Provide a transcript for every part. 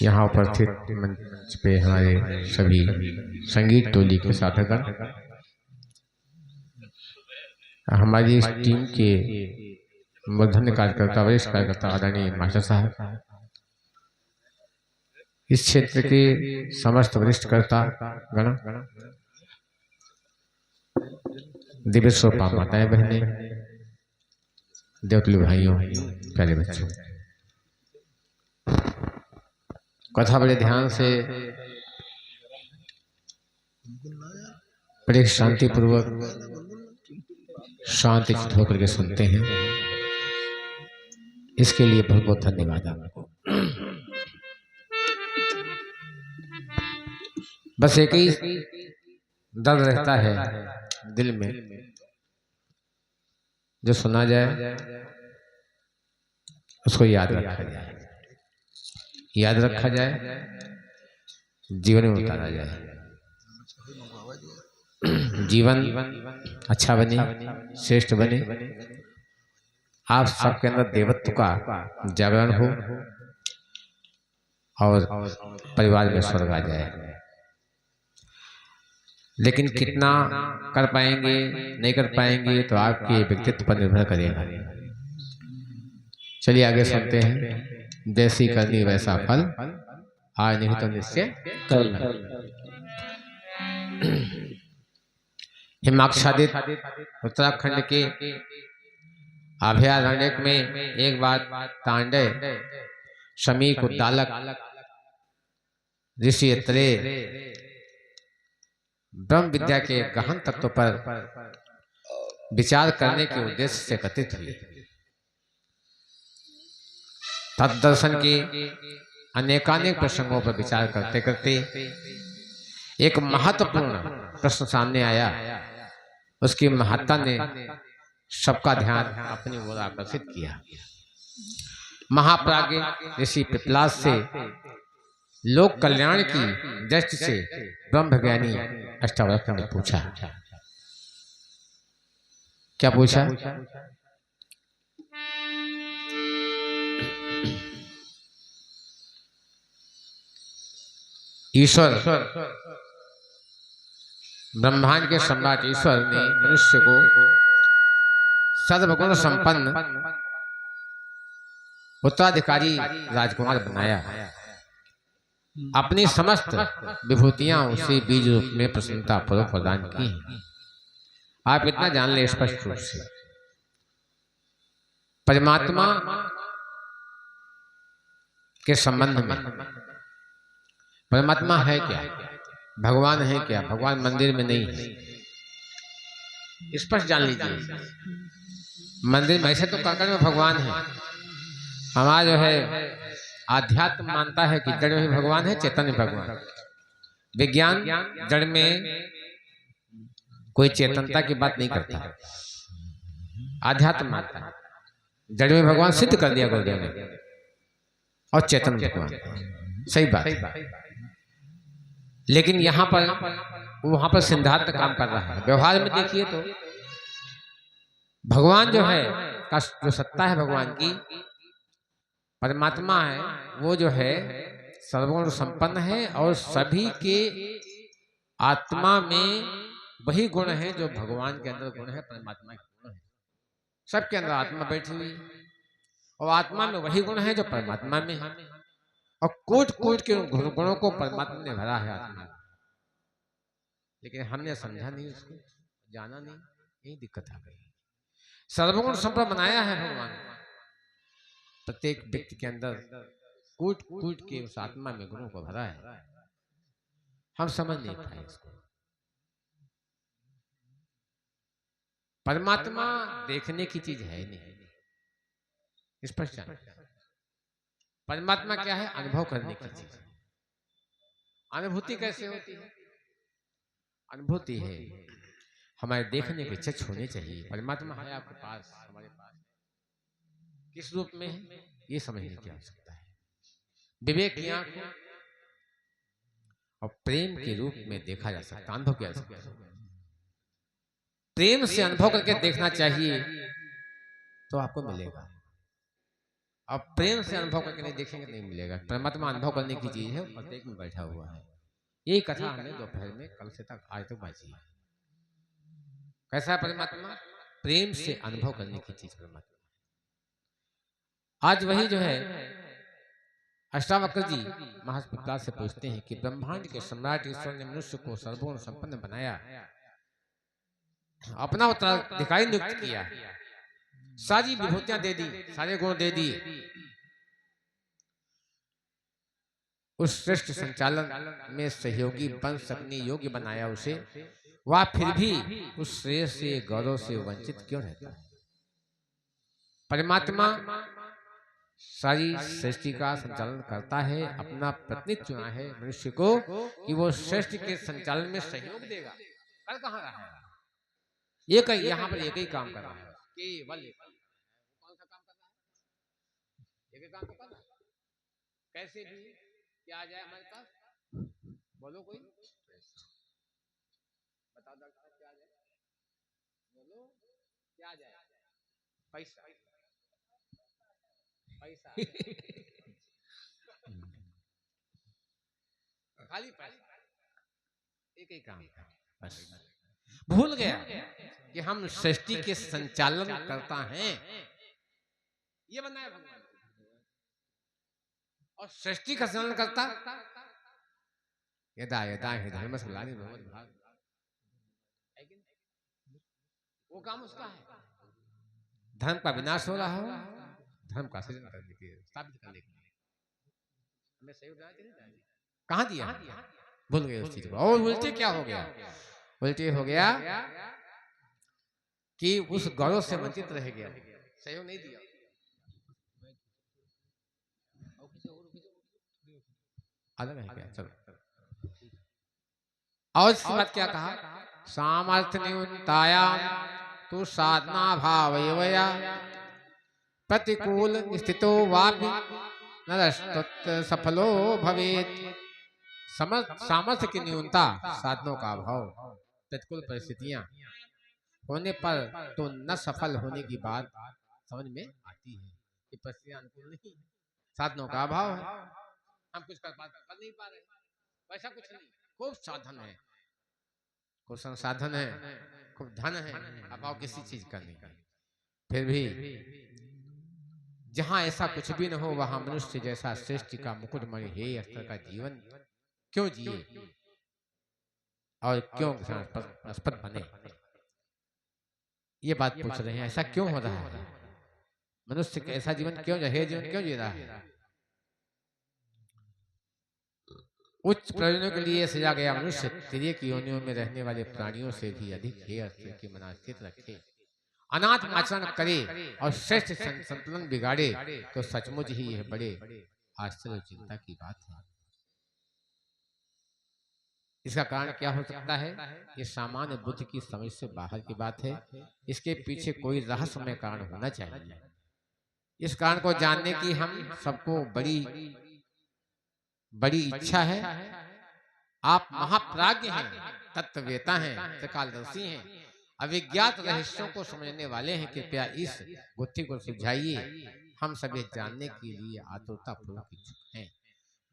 यहाँ उपस्थित मंच पे हमारे सभी संगीत टोली के साथीगण, हमारी इस टीम के मूर्धन्य कार्यकर्ता, वरिष्ठ कार्यकर्ता आदरणीय मास्टर साहब, इस क्षेत्र के समस्त वरिष्ठ कर्ता गण, दिव्य स्वपा माताएं बहनें, देवतुल्य भाइयों, प्यारे बच्चों, कथा बड़े ध्यान से बड़े शांतिपूर्वक शांति चित्त होकर के सुनते हैं। इसके लिए बहुत बहुत धन्यवाद आपको। बस एक ही दर्द रहता है दिल में, जो सुना जाए उसको याद रखा जाए, याद रखा जाए, जीवन में उतारा जाए, जीवन अच्छा बने, श्रेष्ठ बने, आप सबके अंदर देवत्व का जागरण हो और परिवार में स्वर्ग आ जाए। लेकिन कितना कर पाएंगे नहीं कर पाएंगे तो आपके व्यक्तित्व पर निर्भर करेगा। चलिए आगे सुनते हैं। जैसी करनी वैसा फल, आज नहीं तो निश्चय कल। हिमाच्छादित उत्तराखंड के अभयारण्य में एक बार तांडव शमीक उद्दालक ऋषि अत्रे ब्रह्म विद्या के गहन तत्व पर विचार करने के उद्देश्य से एकत्रित हुए। तत्दर्शन के अनेकानेक प्रसंगों पर विचार करते करते एक महत्वपूर्ण प्रश्न सामने आया। उसकी महत्ता ने सबका ध्यान अपनी ओर आकर्षित किया। महाप्राज्ञ ऋषि पिपलास से लोक कल्याण की दृष्टि से ब्रह्मज्ञानी अष्टावक्र ने पूछा। क्या पूछा? ईश्वर, ब्रह्मांड के सम्राट ईश्वर ने मनुष्य को सर्वगुण संपन्न उत्तराधिकारी राजकुमार बनाया। अपनी समस्त विभूतियां उसे बीज रूप में प्रसन्नता पूर्वक प्रदान की। आप इतना जान ले स्पष्ट रूप से, परमात्मा के संबंध में, परमात्मा है क्या, भगवान है क्या? भगवान मंदिर में नहीं है, स्पष्ट जान लीजिए। मंदिर में ऐसे तो कंकड़ में भगवान है, हमारा जो है आध्यात्म मानता है कि जड़ में भी भगवान है, चेतन में भगवान। विज्ञान जड़ में कोई चेतनता की बात नहीं करता, आध्यात्म मानता है। जड़ में भगवान सिद्ध कर दिया गुरुदेव ने, और चेतन भगवान, सही बात। लेकिन यहाँ पर वहां पर सिद्धांत काम कर रहा है। व्यवहार में देखिए तो भगवान जो है का जो सत्ता है भगवान की, परमात्मा है, वो जो है सर्वगुण संपन्न है और सभी के आत्मा में वही गुण है जो भगवान के अंदर गुण है, परमात्मा के गुण है। सबके अंदर आत्मा बैठी हुई और आत्मा में वही गुण है जो परमात्मा में है, और कोट कोट के गुणों को परमात्मा ने भरा है आत्मा में। लेकिन हमने समझा नहीं, उसको जाना नहीं, यही दिक्कत आ गई। सर्वगुण संपन्न बनाया है भगवान, प्रत्येक व्यक्ति के अंदर कूट कूट के उस आत्मा में गुणों को भरा है। हम समझ नहीं पाए इसको। परमात्मा देखने की चीज है नहीं, स्पष्ट जान। परमात्मा क्या है? अनुभव करने की चीज। अनुभूति कैसे होती है? अनुभूति है हमारे देखने के चक्षु होने चाहिए। परमात्मा है आपके पास, हमारे पास, किस रूप में है ये समझने की आवश्यकता है। विवेक की आंख और प्रेम के रूप में देखा जा सकता, अनुभव किया जा सकता है। प्रेम से अनुभव करके देखना चाहिए तो आपको मिलेगा। अब प्रेम से अनुभव करके नहीं देखेंगे नहीं मिलेगा। परमात्मा अनुभव करने की चीज है, प्रत्येक में बैठा हुआ है। यही कथा हमने दोपहर में कल से तक आज तक बाजी है। कैसा है परमात्मा? प्रेम से अनुभव करने की चीज परमात्मा। आज वही जो है अष्टावक्र जी महर्षि पिपलाद से पूछते हैं कि ब्रह्मांड के सम्राट ईश्वर ने मनुष्य को सर्वगुण संपन्न बनाया, अपना उत्तराधिकारी नियुक्त किया, सारी विभूतियां दे दी, सारे गुण दे दिए, उस श्रेष्ठ संचालन में सहयोगी बन सकने योग्य बनाया उसे, वह फिर भी उस श्रेय से गौरव से वंचित क्यों रहता है? परमात्मा सारी सृष्टि का संचालन करता है, अपना प्रतिनिधि चुना है मनुष्य को कि वो सृष्टि के संचालन में सहयोग देगा। कर कहाँ रहा है? एक ही यहाँ पर एक ही काम कर रहा है, केवल कौन सा काम कर रहा है? एक ही काम तो कर रहा है। कैसे भी क्या आ जाए हमारे पास, बोलो कोई बता दो क्या आ जाए, बोलो क्या आ जाए? पैसा पैसा खाली पैसा, एक ही काम बस। भूल गया कि हम सृष्टि के संचालन करता हैं, ये बनाया भगवान, और सृष्टि का संचालन करता यदा यदा ही धर्म सलानी भगवत भाग, वो काम उसका है। धर्म का विनाश हो रहा हो, धर्म का सृजन करने के लिए, स्थापित करने के लिए हमें सहयोग कहाँ दिया? भूल गए उस चीज को। और उल्टे क्या हो गया? उल्टे हो गया कि उस गौरव से वंचित रह गया, सहयोग नहीं दिया। अलग है क्या? चलो और इस बात क्या कहा? सामर्थ्य न्यूनतायाम तु साधना भावया प्रतिकूल स्थितो वापि नरस्तुत सफलो भवेत्। सामर्थ्य की न्यूनता, साधनों का अभाव, प्रतिकूल परिस्थितियां होने पर तो न सफल होने की बात समझ में आती है कि परिस्थितियां अनुकूल नहीं, साधनों का अभाव है, हम कुछ कर नहीं पा रहे, वैसा कुछ नहीं। खूब साधन है, खूब संसाधन है, खूब धन है, अभाव किसी चीज का नहीं का, फिर भी जहां ऐसा कुछ भी न हो वहां मनुष्य जैसा श्रेष्ठ का मुकुटमणि हे स्तर का जीवन क्यों जिए और क्यों घृणास्पद बने? ये बात पूछ रहे हैं, ऐसा क्यों हो रहा है? मनुष्य ऐसा जीवन क्यों जी रहा है? उच्च प्रयोजनों के लिए सजा गया मनुष्य तिर्यक योनियों में रहने वाले प्राणियों से भी अधिक हे अस्त्र की मना स्थित रखे, अनाथ आचरण करे और श्रेष्ठ संतुलन बिगाड़े तो सचमुच ही यह बड़े आश्चर्य चिंता की बात है। इसका कारण क्या हो सकता है? ये सामान्य बुद्धि की समझ से बाहर की बात है, इसके पीछे कोई रहस्यमय कारण होना चाहिए। इस कारण को जानने की हम सबको बड़ी इच्छा है। आप महाप्राज्ञ हैं, तत्ववेता हैं, त्रिकालदर्शी हैं, अविज्ञात रहस्यों को समझने वाले हैं, कृपया इस गुत्थी को सुलझाइए, हम सभी जानने के लिए आतुरता पूर्वक इच्छुक हैं।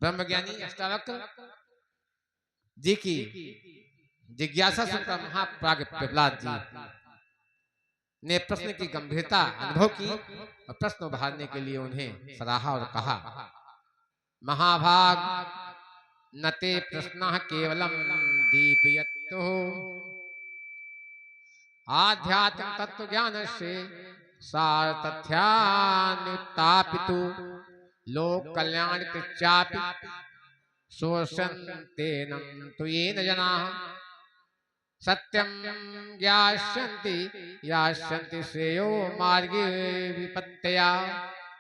ब्रह्मज्ञानी अष्टावक्र जी की जिज्ञासा सुनकर महाप्राज्ञ पिपलाद जी ने प्रश्न की गंभीरता अनुभव की और प्रश्न उभारने के लिए उन्हें सराहा और कहा, महाभाग नते प्रश्न केवलम दीपयतो आध्यात्म तत्व ज्ञान से सार तथ्यानुत्तापितु लोक कल्याण कृत्यापि शोषन्तेनं तु येन जनाः सत्यं ज्ञास्यन्ति यास्यन्ति श्रेयो मार्गे विपत्तया।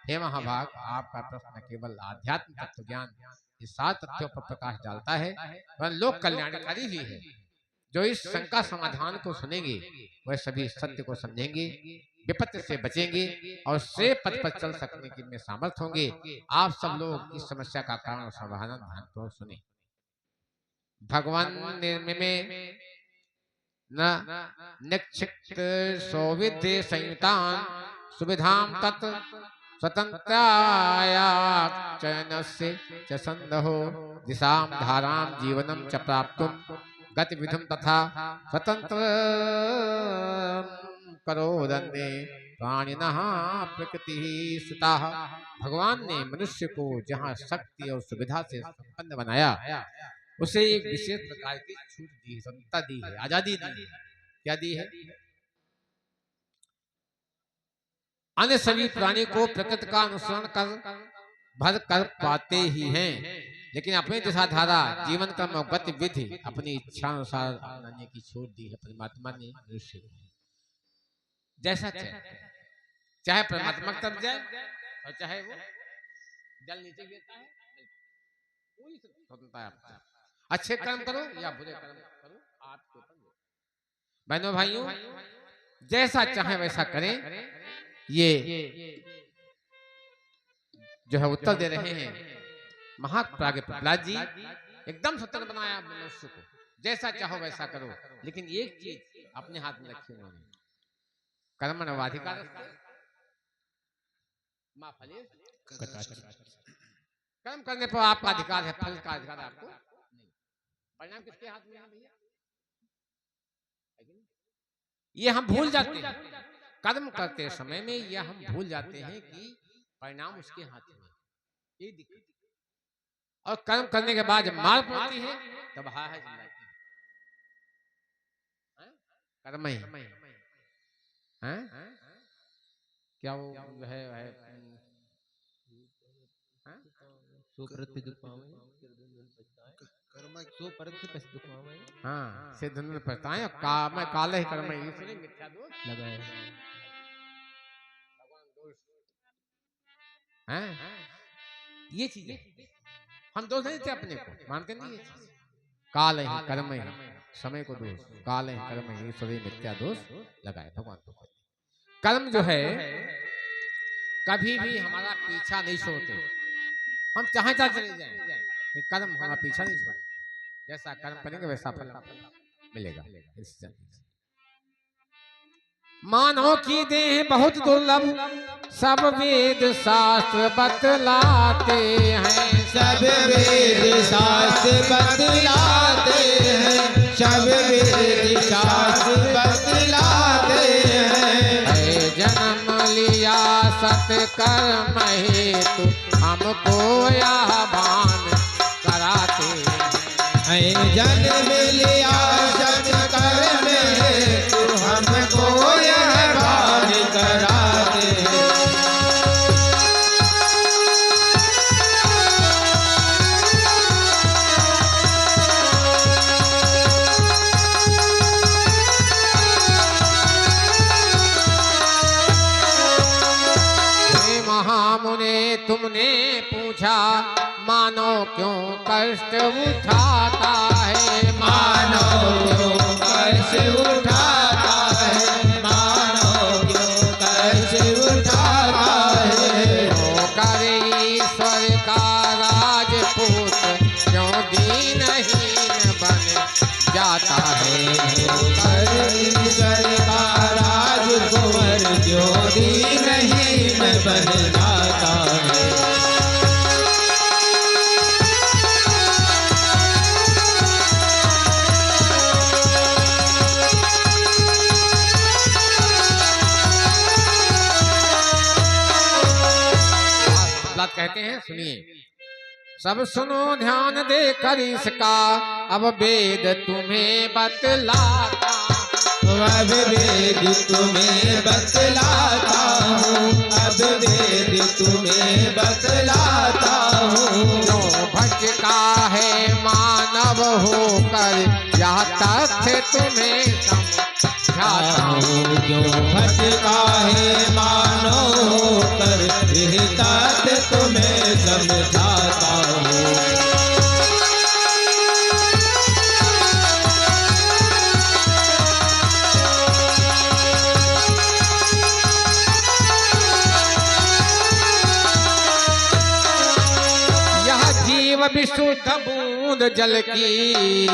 हे महाभाग, आपका प्रश्न केवल आध्यात्म तत्व ज्ञान इस सात तथ्यों पर प्रकाश डालता है, वह लोक कल्याणकारी भी है। जो इस शंका समाधान को सुनेंगे वह सभी सत्य को समझेंगे, विपत्ति से बचेंगे और श्रेय पथ पर चल सकने के में सामर्थ होंगे। आप सब लोग इस समस्या का कारण और समाधान ध्यानपूर्वक सुने। भगवान में न निक्षिप्त सौविध्य संयुतान सुविधाम तत् स्वतंत्राया चयनस्य च संदहो दिशां धारां जीवनं च प्राप्तुं गतिविधिं तथा स्वतंत्र करोदन्ये प्राणिनः प्रकृति सुता। भगवान ने मनुष्य को जहाँ शक्ति और सुविधा से संपन्न बनाया उसे एक विशेष प्रकार की छूट दी है, स्वतंत्रता दी है, आजादी दी है। क्या दी है? अन्य सभी प्राणी को प्रकृति का अनुसरण कर भर कर पाते ही हैं, लेकिन अपनी दिशा धारा जीवन क्रम और गतिविधि अपनी इच्छा अनुसार अपनाने की छूट दी है परमात्मा ने मनुष्य को। जैसा चाहे परमात्मा तब जाए और चाहे वो जल नीचे गिरता है, कोई स्वतंत्रता है आपका। अच्छे कर्म करो या बुरे कर्म करो, आपके ऊपर। बहनों भाइयों, जैसा चाहे वैसा करें, ये जो है उत्तर दे रहे हैं महाप्राज्ञ प्रहलाद जी। एकदम स्वतंत्र बनाया मनुष्य को, जैसा चाहो वैसा करो, लेकिन एक चीज अपने हाथ में रखी उन्होंने, कर्मण्येवाधिकारस्ते मा फलेषु कदाचन। कर्म करने पर आपका अधिकार है, फल का अधिकार आपको नहीं। परिणाम किसके हाथ में है भैया? ये हम भूल जाते हैं कर्म करते समय में, यह हम भूल जाते हैं कि परिणाम उसके हाथ में, ये दिक्कत। और कर्म करने के बाद जब मार पड़ती है तब हा है चिल्लाते हैं, कर्म ही हैं? क्या वो है हाँ, से धन पछताए काम काले ही कर्म इसलिए मिथ्या दोष लगाए भगवान दोष हैं। ये चीजें हम दोष नहीं देते अपने को, मानते नहीं ये चीज। काल ही कर्म ही समय को दोष, काल ही कर्म ही ईश्वरी मिथ्या दोष लगाए भगवान को। कर्म जो है कभी भी हमारा पीछा नहीं छोड़ते, हम चाहे चाहे चले जाएं, कर्म हमारा पीछा नहीं छोड़े। जैसा कर्म करेंगे वैसा फल मिलेगा। मानव की देह बहुत दुर्लभ, सब वेद शास्त्र बतलाते हैं, सब वेद शास्त्र बतलाते हैं, सब वेद शास्त्र बतलाते हैं। जन्म लिया सत्कर्म हेतु हमको यह भान कराते हैं। जन्म लिया सत्कर्म हेतु हमको यह भान कराते हैं। तुमने पूछा मानो क्यों कष्ट उठाता है, मानो क्यों कष्ट उठाता है, मानो क्यों कष्ट उठाता है। होकर ईश्वर का राजपूत क्यों दीनहीन बन जाता है, होकर ईश्वर का राजकुंवर क्यों दीनहीन बन जाता है। कहते हैं, सुनिए सब सुनो ध्यान दे कर इसका, अब वेद तुम्हें बतलाता, अब वेद तुम्हें बतलाता हूँ, अब वेद तुम्हें बतलाता हूँ। जो भटका है मानव होकर यह तथ्य तुम्हें समझाता हूँ, जो भटका है मानव होकर यह तथ्य तुम्हें समझाता हूँ। विशुद्ध बूंद जल की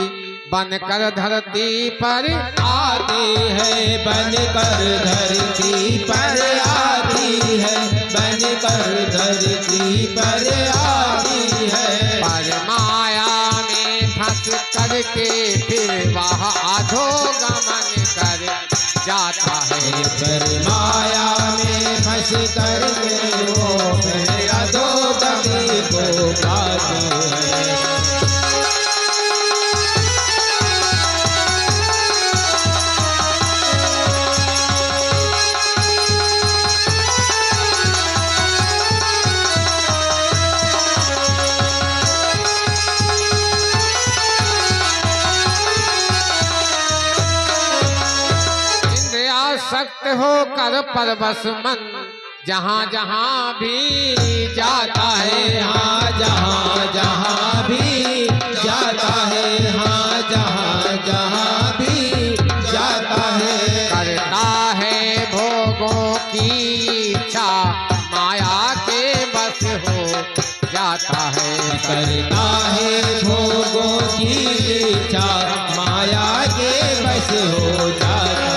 बनकर धरती पर आती है, बनकर धरती पर आती है, बनकर धरती पर आती है। पर माया में फंस करके फिर वह अधोगमन कर जाता है। पर माया में फंस कर वो फिर अधोगति को पाती है। सक्त हो कर परवश मन जहाँ जहाँ भी जाता है। हाँ जहाँ जहाँ भी जाता है, हाँ जहाँ जहाँ भी जाता है। करता है भोगों की इच्छा माया के बस हो जाता है। करता है भोगों की इच्छा माया के बस हो जाता है।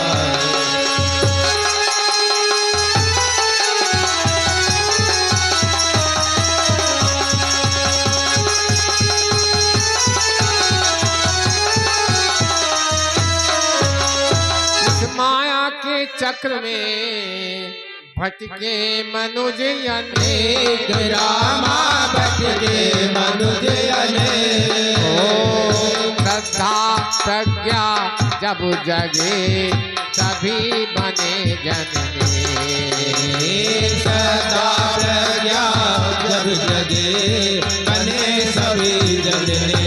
चक्र में भटके मनुज अनेक रामा भटके मनुज अनेक। श्रद्धा प्रज्ञा जब जगे सभी बने जननी। श्रद्धा प्रज्ञा जब जगे बने सभी जननी।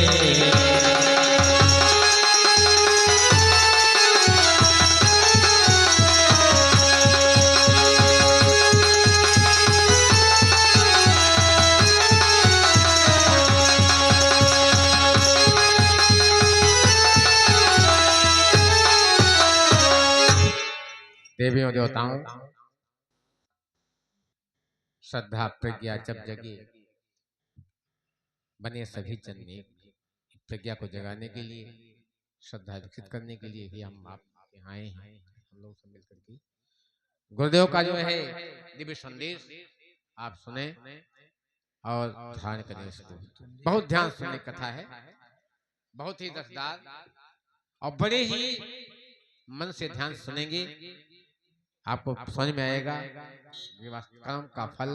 देवियों देवताओं, श्रद्धा प्रज्ञा जब जगे बने सभी जन एक। प्रज्ञा को जगाने के लिए, श्रद्धा विकसित करने के लिए ही हम आप यहाँ आए हैं। हम लोग सब मिलकर के गुरुदेव का जो है दिव्य संदेश आप सुने और ध्यान करें इसको। बहुत ध्यान सुनने कथा है, बहुत ही रसदार और बड़े ही मन से ध्यान सुनेंगे आपको समझ में आएगा कर्म का फल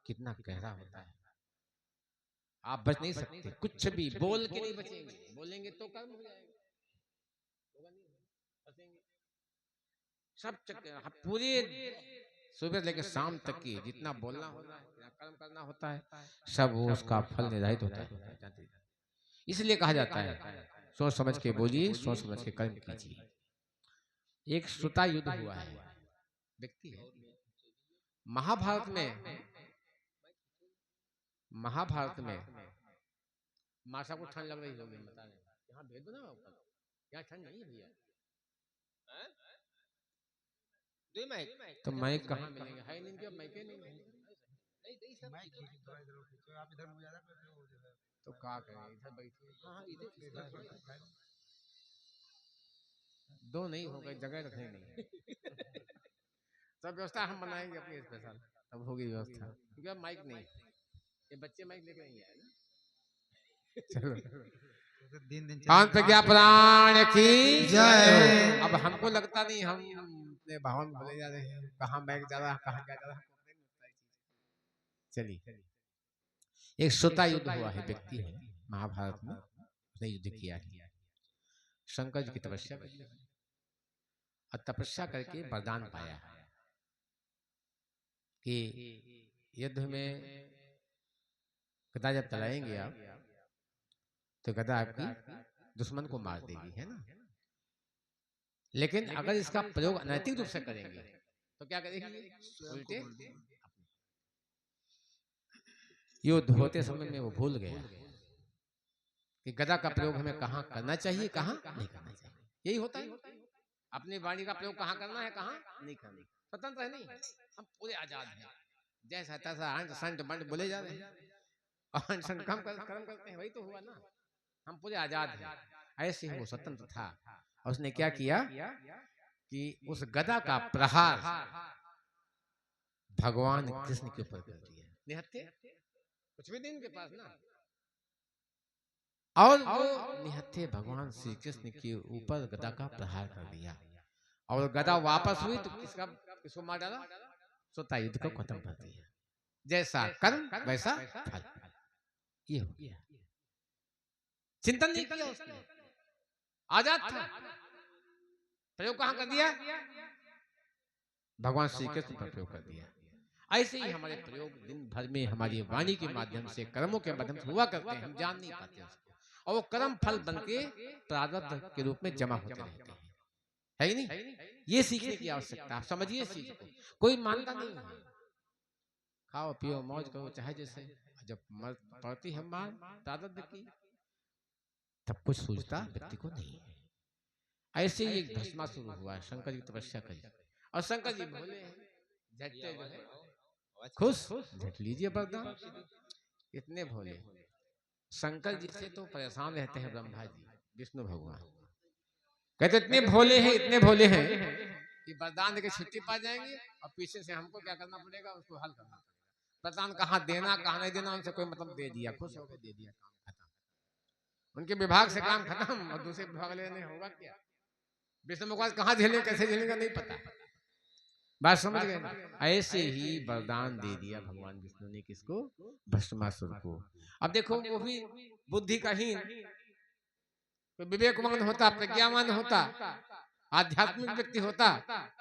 कितना गहरा होता है। आप बच नहीं सकते, कुछ भी बोल के नहीं बचेंगे। बोलेंगे तो कर्म हो जाएगा, सब पूरे सुबह लेकर शाम तक की जितना बोलना होता है, कर्म करना होता है, सब वो उसका फल निर्धारित होता है। इसलिए कहा जाता है सोच समझ के बोलिए, सोच समझ के कर्म कीजिए। एक श्रुता युद्ध हुआ है, व्यक्ति है महाभारत में माशा को ठंड लग रही होगी, बता रहे यहाँ भेज दो ना, यहाँ ठंड नहीं है भैया। तो माइक कहाँ मिलेंगे? है नहीं क्या माइक? नहीं तो क्या करें, इधर बैठिए। हाँ इधर दो नहीं होगा, जगह रखने नहीं। सब व्यवस्था हम बनाएंगे अपनी स्पेशल, तब होगी व्यवस्था, क्योंकि अब माइक नहीं, ये बच्चे माइक लेकर नहीं आए ना। चलो दिन प्रज्ञा प्राण की जय। अब हमको लगता नहीं हम अपने भावन भले जा रहे हैं, कहाँ माइक जा रहा है, कहाँ क्या जा रहा है। चलिए, एक श्रुता युद्ध हुआ है, व्यक्ति है महाभारत में, उसने युद्ध किया है। शंकर जी की तपस्या की और तपस्या करके वरदान पाया कि युद्ध में गदा जब चलाएंगे आप तो गदा आपकी दुश्मन को मार देगी, है ना। लेकिन अगर इसका प्रयोग अनैतिक रूप से करेंगे तो क्या करेगी? उल्टे युद्ध होते समय में वो भूल गया कि गदा का प्रयोग हमें कहाँ करना चाहिए, कहाँ नहीं करना चाहिए। यही होता है, अपनी वाणी का प्रयोग कहाँ करना है, कहाँ नहीं करना। स्वतंत्र है नहीं, हम पूरे आजाद हैं, जैसा तैसा अंट संट बंट बोले जा रहे हैं और अंट संट कर्म करते हैं, वही तो हुआ ना। हम पूरे आजाद हैं, ऐसे ही वो स्वतंत्र था। और उसने क्या किया कि उस गदा का प्रहार भगवान कृष्ण के ऊपर कर दिया। निहत्थे कुछ भी दिन के पास ना, और वो निहत्थे भगवान श्री कृष्ण के ऊपर गदा का प्रहार कर दिया। और गदा वापस हुई तो किसको मार डाला? स्वतः युद्ध को खत्म कर दिया। जैसा कर्म वैसा फल, ये हो गया। चिंतन नहीं किया उसने, आजाद था। प्रयोग कहां कर दिया? भगवान श्री कृष्ण पर प्रयोग कर दिया। ऐसे ही हमारे प्रयोग दिन भर में हमारी वाणी के माध्यम से, कर्मों के माध्यम से हुआ करते हैं, हम जान नहीं पाते उसको, और वो कर्म फल बन के प्रारब्ध के रूप में जमा होते रहते हैं, है ही नहीं? ये सीखने की आवश्यकता, आप समझिए इस चीज को। कोई मानता नहीं है, खाओ पियो मौज करो चाहे जैसे, जब पड़ती है मार प्रारब्ध की, तब कुछ सूझता व्यक्ति को नहीं है। ऐसे ही एक भस्मासुर हुआ, शंकर जी तपस्या करी, और शंकर जी बोले झटते जो है खुश, झट लीजिए वरदान। इतने भोले, शंकर जी से तो परेशान रहते हैं ब्रह्मा जी, विष्णु भगवान कहते इतने भोले हैं, इतने भोले हैं कि वरदान देके छुट्टी पा जाएंगे, और पीछे से हमको क्या करना पड़ेगा? उसको हल करना पड़ेगा। वरदान कहाँ देना कहाँ नहीं देना उनसे कोई मतलब, दे दिया, खुश हो गए, दे दिया, काम खत्म। उनके विभाग से काम खत्म, और दूसरे विभाग लेने होगा क्या? विष्णु भगवान कहाँ झेले कैसे झेलेगा नहीं पता। बात समझ गए ना? ऐसे ही वरदान दे दिया भगवान विष्णु ने, किसको? भस्मासुर को। अब देखो वो भी बुद्धि का हीन, विवेकवान होता, प्रज्ञावान होता, आध्यात्मिक व्यक्ति होता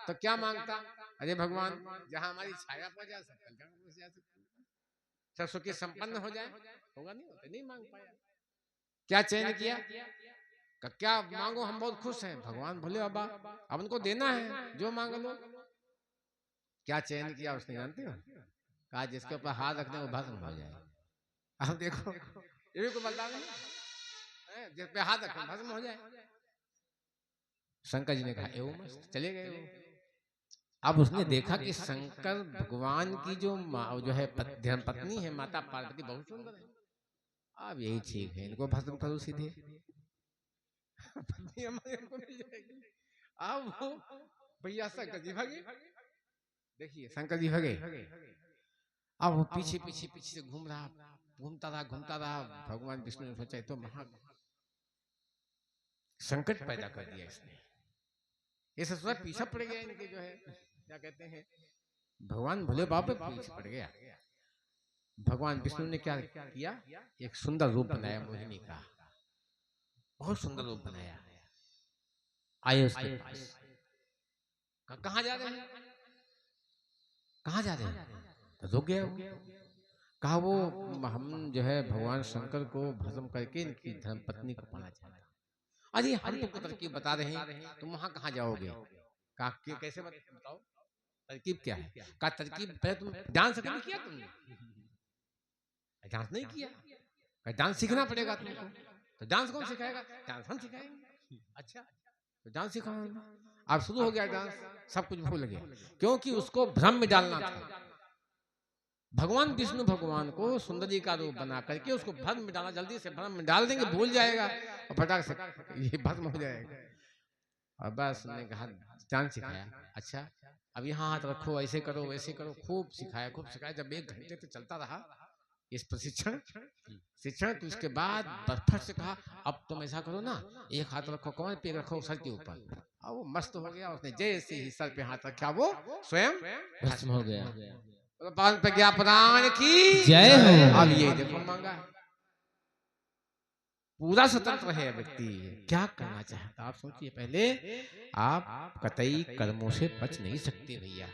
तो क्या मांगता? अरे भगवान जहां हमारी छाया पड़ जाए, सब कल्याण हो जाए, सब सुखी संपन्न हो जाए, होगा नहीं? होता नहीं, मांग पाया। क्या चयन किया? क्या मांगो, हम बहुत खुश हैं। भगवान बोले बाबा अब उनको देना है, जो मांग लो। क्या चयन किया उसने जानते हो? कहा जिसके ऊपर हाथ रखने वो भस्म हो जाए। अब देखो ये भी कोई बता नहीं, जिस पे हाथ रखे भस्म हो जाए। शंकर जी ने कहा एवं मस्त, चले गए वो। अब उसने देखा कि शंकर भगवान की जो है पत्नी है माता पार्वती, बहुत सुंदर है। अब यही ठीक है, इनको भस्म करो सीधे, पत्नी हमारी हमको मिल जाएगी। अब वो भैया शंकर जी भागे, देखिए शंकर जी भागे। अब वो पीछे पीछे पीछे से घूमता रहा। भगवान विष्णु ने सोचा तो महा संकट पैदा कर दिया इसने, ये सोचा पीछा पड़ गया इनके, जो है क्या कहते हैं, भगवान भोले बाबा पीछे पड़ गया। भगवान विष्णु ने क्या किया? एक सुंदर रूप बनाया मोहिनी का, बहुत सुंदर रूप बनाया। आए उसके पास, कहाँ जा रहे हैं, कहाँ जा रहे हैं? तो रुक गया वो। कहा वो हम जो है भगवान शंकर को भस्म करके इनकी धर्म पत्नी को पाना चाहता। अरे हम तुमको तरकीब बता रहे हैं, तुम वहां कहाँ जाओगे? कहा कैसे बताओ, तरकीब क्या है? कहा तरकीब पहले तुम डांस नहीं किया, तुमने डांस नहीं किया, डांस सीखना पड़ेगा तुमको। तो डांस कौन सिखाएगा? डांस हम सिखाएंगे। अच्छा तो डांस सिखाओ। अब शुरू हो गया डांस, सब कुछ भूल गया, क्योंकि उसको भ्रम में डालना था। भगवान विष्णु भगवान को सुंदरी का रूप बना करके उसको भस्म में डालना, जल्दी से भस्म में डाल देंगे, भूल जाएगा और फटाक से ये भस्म हो जाएगा। और बस ने कहा डांस सिखाया। अच्छा अब यहाँ हाथ रखो, ऐसे करो वैसे करो, खूब सिखाया। जब 1 घंटे तक चलता रहा इस प्रशिक्षण शिक्षण, तो उसके बाद फट से कहा अब तुम ऐसा करो ना, एक हाथ रखो कमर पे, रखो सर के ऊपर। अब वो मस्त हो गया, उसने जैसे ही सर पे हाथ रखा वो स्वयं भस्म हो गया। प्रज्ञा प्राण की जय हो। अब ये देखो मांगा है, पूरा स्वतंत्र है व्यक्ति, क्या करना चाहता आप सोचिए पहले। आप कतई कर्मों से बच नहीं सकते भैया,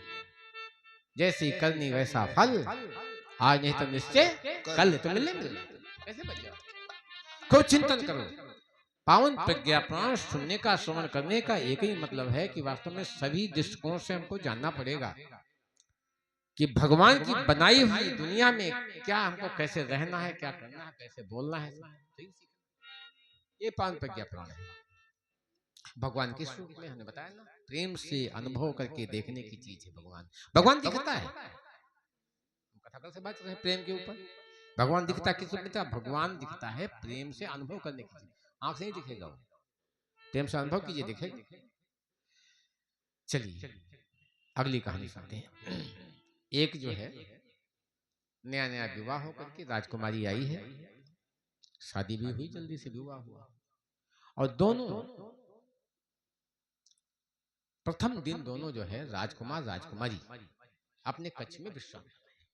जैसी करनी वैसा फल, आज नहीं तो निश्चय कल तो मिलेंगे। कैसे बच जाओ? खूब चिंतन करो। पावन प्रज्ञा प्राण सुनने का, श्रवण करने का एक ही मतलब है कि वास्तव में सभी दृष्टिकोणों से हमको जानना पड़ेगा कि भगवान की बनाई हुई दुनिया में क्या हमको कैसे रहना है, क्या करना है, कैसे बोलना है। ये पावन प्रज्ञा प्राण है। भगवान किस रूप में हमने बताया ना, प्रेम से अनुभव करके देखने की चीज है। भगवान दिखता है, कथाकल से बात कर रहे हैं प्रेम के ऊपर। भगवान दिखता किस रूप में? भगवान दिखता है प्रेम से अनुभव करने की चीज, आंख से नहीं दिखेगा वो। प्रेम से अनुभव कीजिए, देखेंगे। चलिए अगली कहानी सुनते हैं। एक जो है नया नया विवाह होकर के राजकुमारी आई है, शादी भी हुई, जल्दी से विवाह हुआ, और दोनों प्रथम दिन दोनों जो है राजकुमार राजकुमारी अपने कक्ष में विश्राम कर रहे हैं।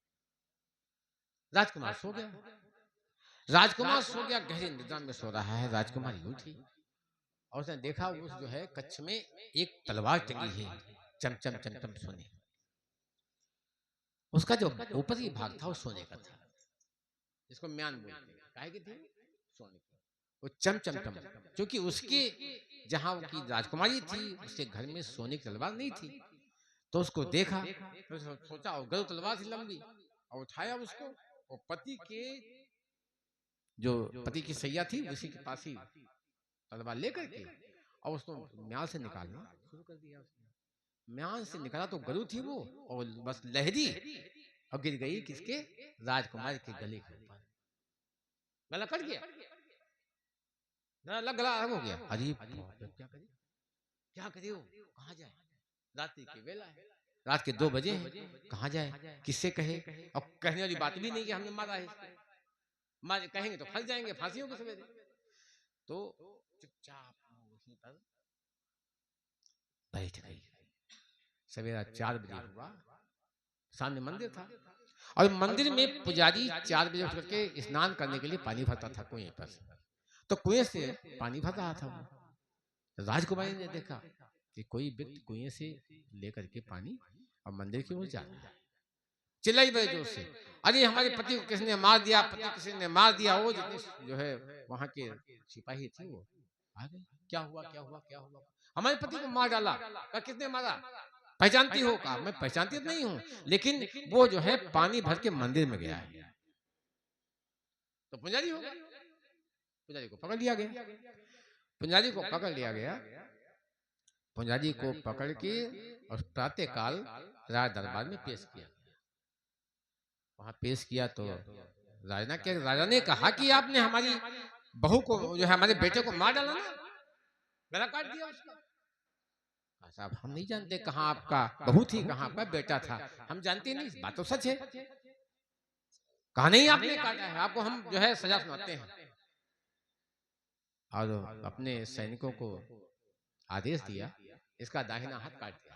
राजकुमार सो गया, राजकुमार सो गया, गहरी निद्रा में सो रहा है। राजकुमारी उठी और उसने देखा उस जो है कक्ष में एक तलवार टंगी है, चमचम चमचम सोने। उसका जो ऊपरी भाग था वो सोने का था, जिसको म्यान बोलते हैं, काहे की थी, सोने की। वो चमचम चम, क्योंकि उसके जहां की राजकुमारी थी उसके घर में सोने की तलवार नहीं थी। तो उसको देखा तो सोचा, और गरु तलवार थी लंबी, और उठाया उसको, और पति के जो पति की सैया थी उसी के पास ही तलवार लेकर के और उसको म्यान से निकालना शुरू कर दिया। उसने म्यान से निकाला तो गरु थी वो, और बस लहरी और गिर गई किसके, राजकुमार के गले के ऊपर। गला कट गया, गला अलग हो गया। अरे क्या करे, क्या करे, वो कहाँ जाए, रात्रि की वेला है, रात के 2 बजे हैं, कहाँ जाए, किससे कहे, और कहने वाली बात भी नहीं कि हमने मारा है इसको, मार कहेंगे तो फंस जाएंगे, फांसी होगी सवेरे। तो चुपचाप वहीं पर बैठ गई। सवेरा 4 बजे हुआ, सामने मंदिर था, और मंदिर में पुजारी 4 बजे उठ करके स्नान करने के लिए पानी भरता था कुएं पर। तो कुएं से पानी भर रहा था वो। राजकुमारी ने देखा कि कोई व्यक्ति कुएं से लेकर के पानी और मंदिर की ओर जा रहा है। चिल्लाई बड़े जोर से, अरे हमारे पति को किसने मार दिया, पति किसी ने मार दिया। वो जितने जो है वहां के सिपाही थे वो आ गए, क्या हुआ क्या हुआ क्या हुआ, हमारे पति को मार डाला। कहा किसने मारा, पहचानती हो? कहा मैं पहचानती नहीं हूँ, लेकिन वो जो है पानी भर के मंदिर में गया है। तो पुजारी होगा, पुजारी को पकड़ लिया गया, पुजारी को पकड़ लिया गया। पुजारी को पकड़ के और प्रातः काल राज दरबार में पेश किया। वहां पेश किया तो राजा ने कहा कि आपने हमारी बहू को जो है हमारे बेटे को मार डाला ना, गला काट दिया उसका। साहब हम नहीं जानते कहाँ आपका बहू थी, कहाँ आपका बेटा था, हम जानते नहीं, बात तो सच है। कहा नहीं आपने काटा है, आपको हम जो है सजा सुनाते हैं। और अपने सैनिकों को आदेश दिया, इसका दाहिना हाथ काट दिया।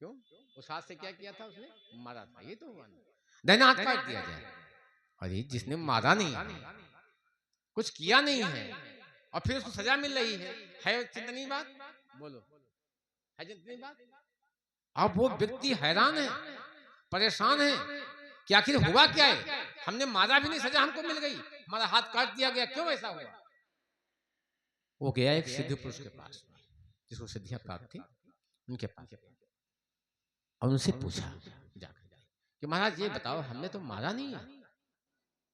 क्यों, उस हाथ से क्या किया था उसने, मारा था, ये तो हुआ ना, दाहिना हाथ काट दिया जाए। अरे जिसने मारा नहीं है, कुछ किया नहीं है, और फिर उसको सजा मिल रही है चिंतनीय बात, बोलो है चिंतनीय बात। अब वो व्यक्ति हैरान है, परेशान है कि आखिर हुआ क्या है, हमने मारा भी नहीं, सजा हमको मिल गई, हमारा हाथ काट दिया गया, क्यों ऐसा हुआ। वो गया एक सिद्ध पुरुष के पास, जिसको सिद्धियां प्राप्त थी, उनके पास, और उनसे पूछा जाकर कि महाराज ये बताओ, हमने तो मारा नहीं है,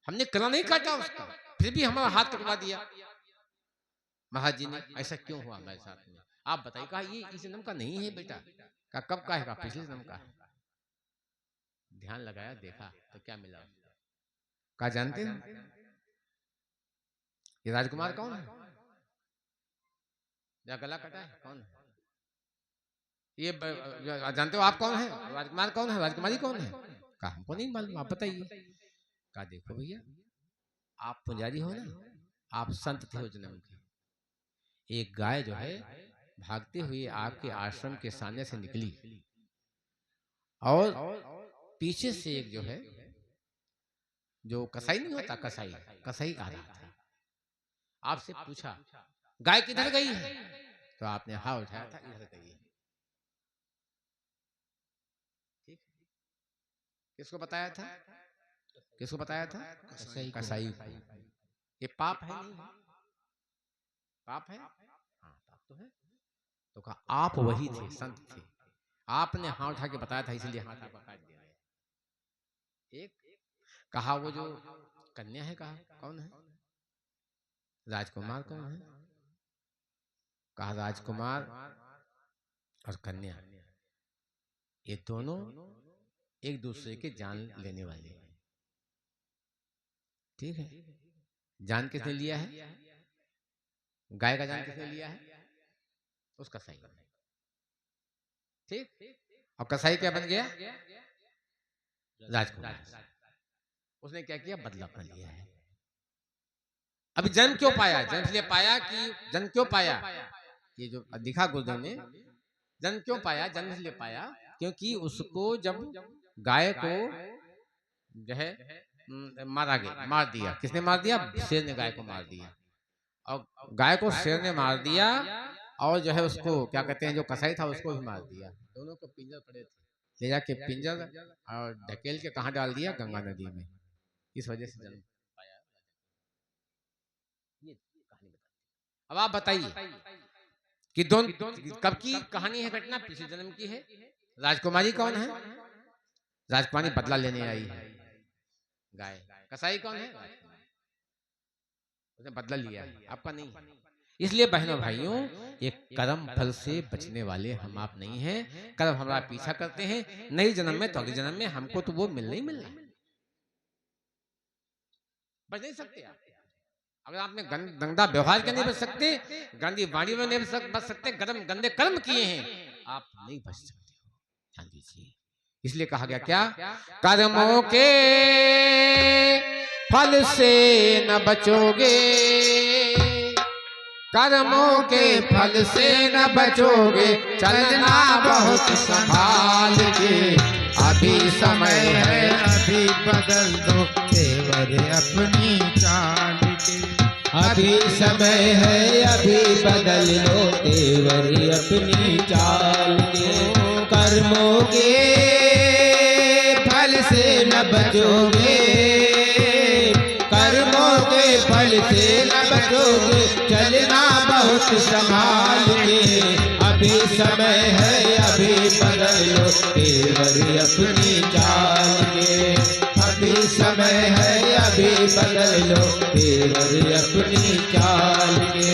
हमने गला नहीं काटा उसका, फिर भी हमारा हाथ कटवा दिया। महाराज जी ने ऐसा क्यों हुआ हमारे साथ में, आप बताइए। कहा ये इस जन्म का नहीं है बेटा। कहा कब का है, पिछले जन्म का है। ध्यान लगाया, देखा तो क्या मिला, कहा जानते हैं ये राजकुमार कौन है, या गला कटा है कौन है, ये जानते हो आप कौन है, राजकुमार कौन है, राजकुमारी कौन है। कहा हमको नहीं मालूम, आप बताइए। कहा देखो भैया, आप पुजारी हो ना, आप संत थे उस जन्म के। एक गाय जो है भागते हुए आपके आश्रम के सामने से निकली, और पीछे से एक जो है, जो कसाई नहीं होता, कसाई कसाई आ रहा था, आपसे पूछा गाय किधर गई है, तो आपने हाँ उठाया था, इधर गई है। ठीक, किसको बताया था, किसको बताया था, कसाई को। ये पाप है नहीं है, पाप है, हाँ पाप तो है। तो कहा आप वही थे, संत थे, आपने हाथ उठा के बताया था, इसलिए हाथ आपका काट दिया गया। एक कहा वो जो कन्या है, कहा कौन है, राजकुमार कौन है। कहा राजकुमार और कन्या ये दोनों एक दूसरे के जान लेने वाले हैं। ठीक है, जान किसने लिया है, गाय का जन्म किसने लिया है? उस कसाई ने। ठीक। और कसाई क्या बन गया? राजकुमार। उसने क्या किया? बदला अपना लिया है। अभी जन्म क्यों पाया? जन्म इसलिए पाया कि जन्म क्यों पाया? ये जो दिखा गुरुदेव ने, जन्म क्यों पाया? जन्म इसलिए पाया क्योंकि उसको जब गाय को जो है मार दिया। किसने मार दिया? शेर ने गाय को मार दिया। और गाय को शेर ने मार दिया और जो है उसको क्या कहते हैं, जो कसाई था उसको भी मार दिया। दोनों को पिंजर पड़े थे, ले जाके पिंजर और ढकेल के कहाँ डाल दिया? गंगा नदी में। इस वजह से जन्म पाया। ये कहानी बताइए। अब आप बताइए कि कब की कहानी है? घटना पिछले जन्म की है। राजकुमारी कौन है? राजकुमारी बदला लेने आई है। गाय। कसाई कौन है? उसने बदला लिया है, आपका नहीं है। इसलिए बहनों भाइयों, ये कर्म फल से बचने वाले हम आप नहीं हैं। कर्म हमारा पीछा करते हैं, नई जन्म में तो अगले जन्म में हमको तो वो मिलना ही मिलना। बच नहीं सकते आप। अगर आपने गंदा व्यवहार के नहीं बच सकते, गंदी वाणी में नहीं बच सकते, गंदे कर्म किए हैं, आप नहीं बच सकते हो। ध्यान दीजिए। इसलिए कहा गया क्या? कर्मों के फल से न बचोगे, कर्मों के फल से न बचोगे, चलना बहुत संभाल के। अभी समय है, अभी बदल दो तेवर अपनी चाल के। अभी समय है, अभी बदल लो तेवर अपनी चाल के। कर्मों के फल से न बचोगे, कर्मों के फल से न बचोगे, चलना बहुत संभाल के। अभी समय है, अभी बदल लो तेवर अपनी चाल के। अभी समय है, अभी बदल लो तेवर अपनी चाल के।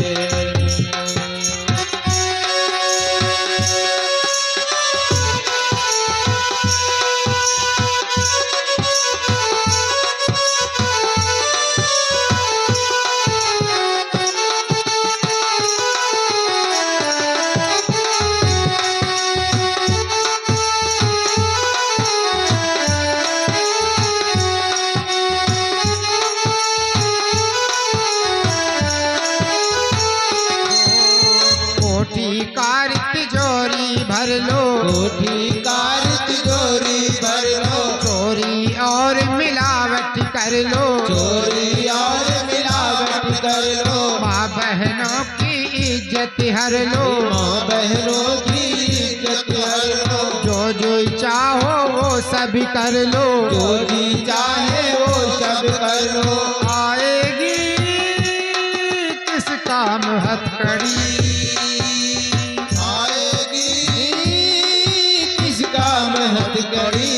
भर लो, कोठी कार तिजोरी भर लो, चोरी और मिलावट कर लो, चोरी और मिलावट कर लो। माँ बहनों की इज्जत हर लो, माँ बहनों की इज्जत हर लो। जो चाहो वो सब कर लो, जो जी चाहे वो सब कर लो। आएगी किस काम हथकड़ी, हथकड़ी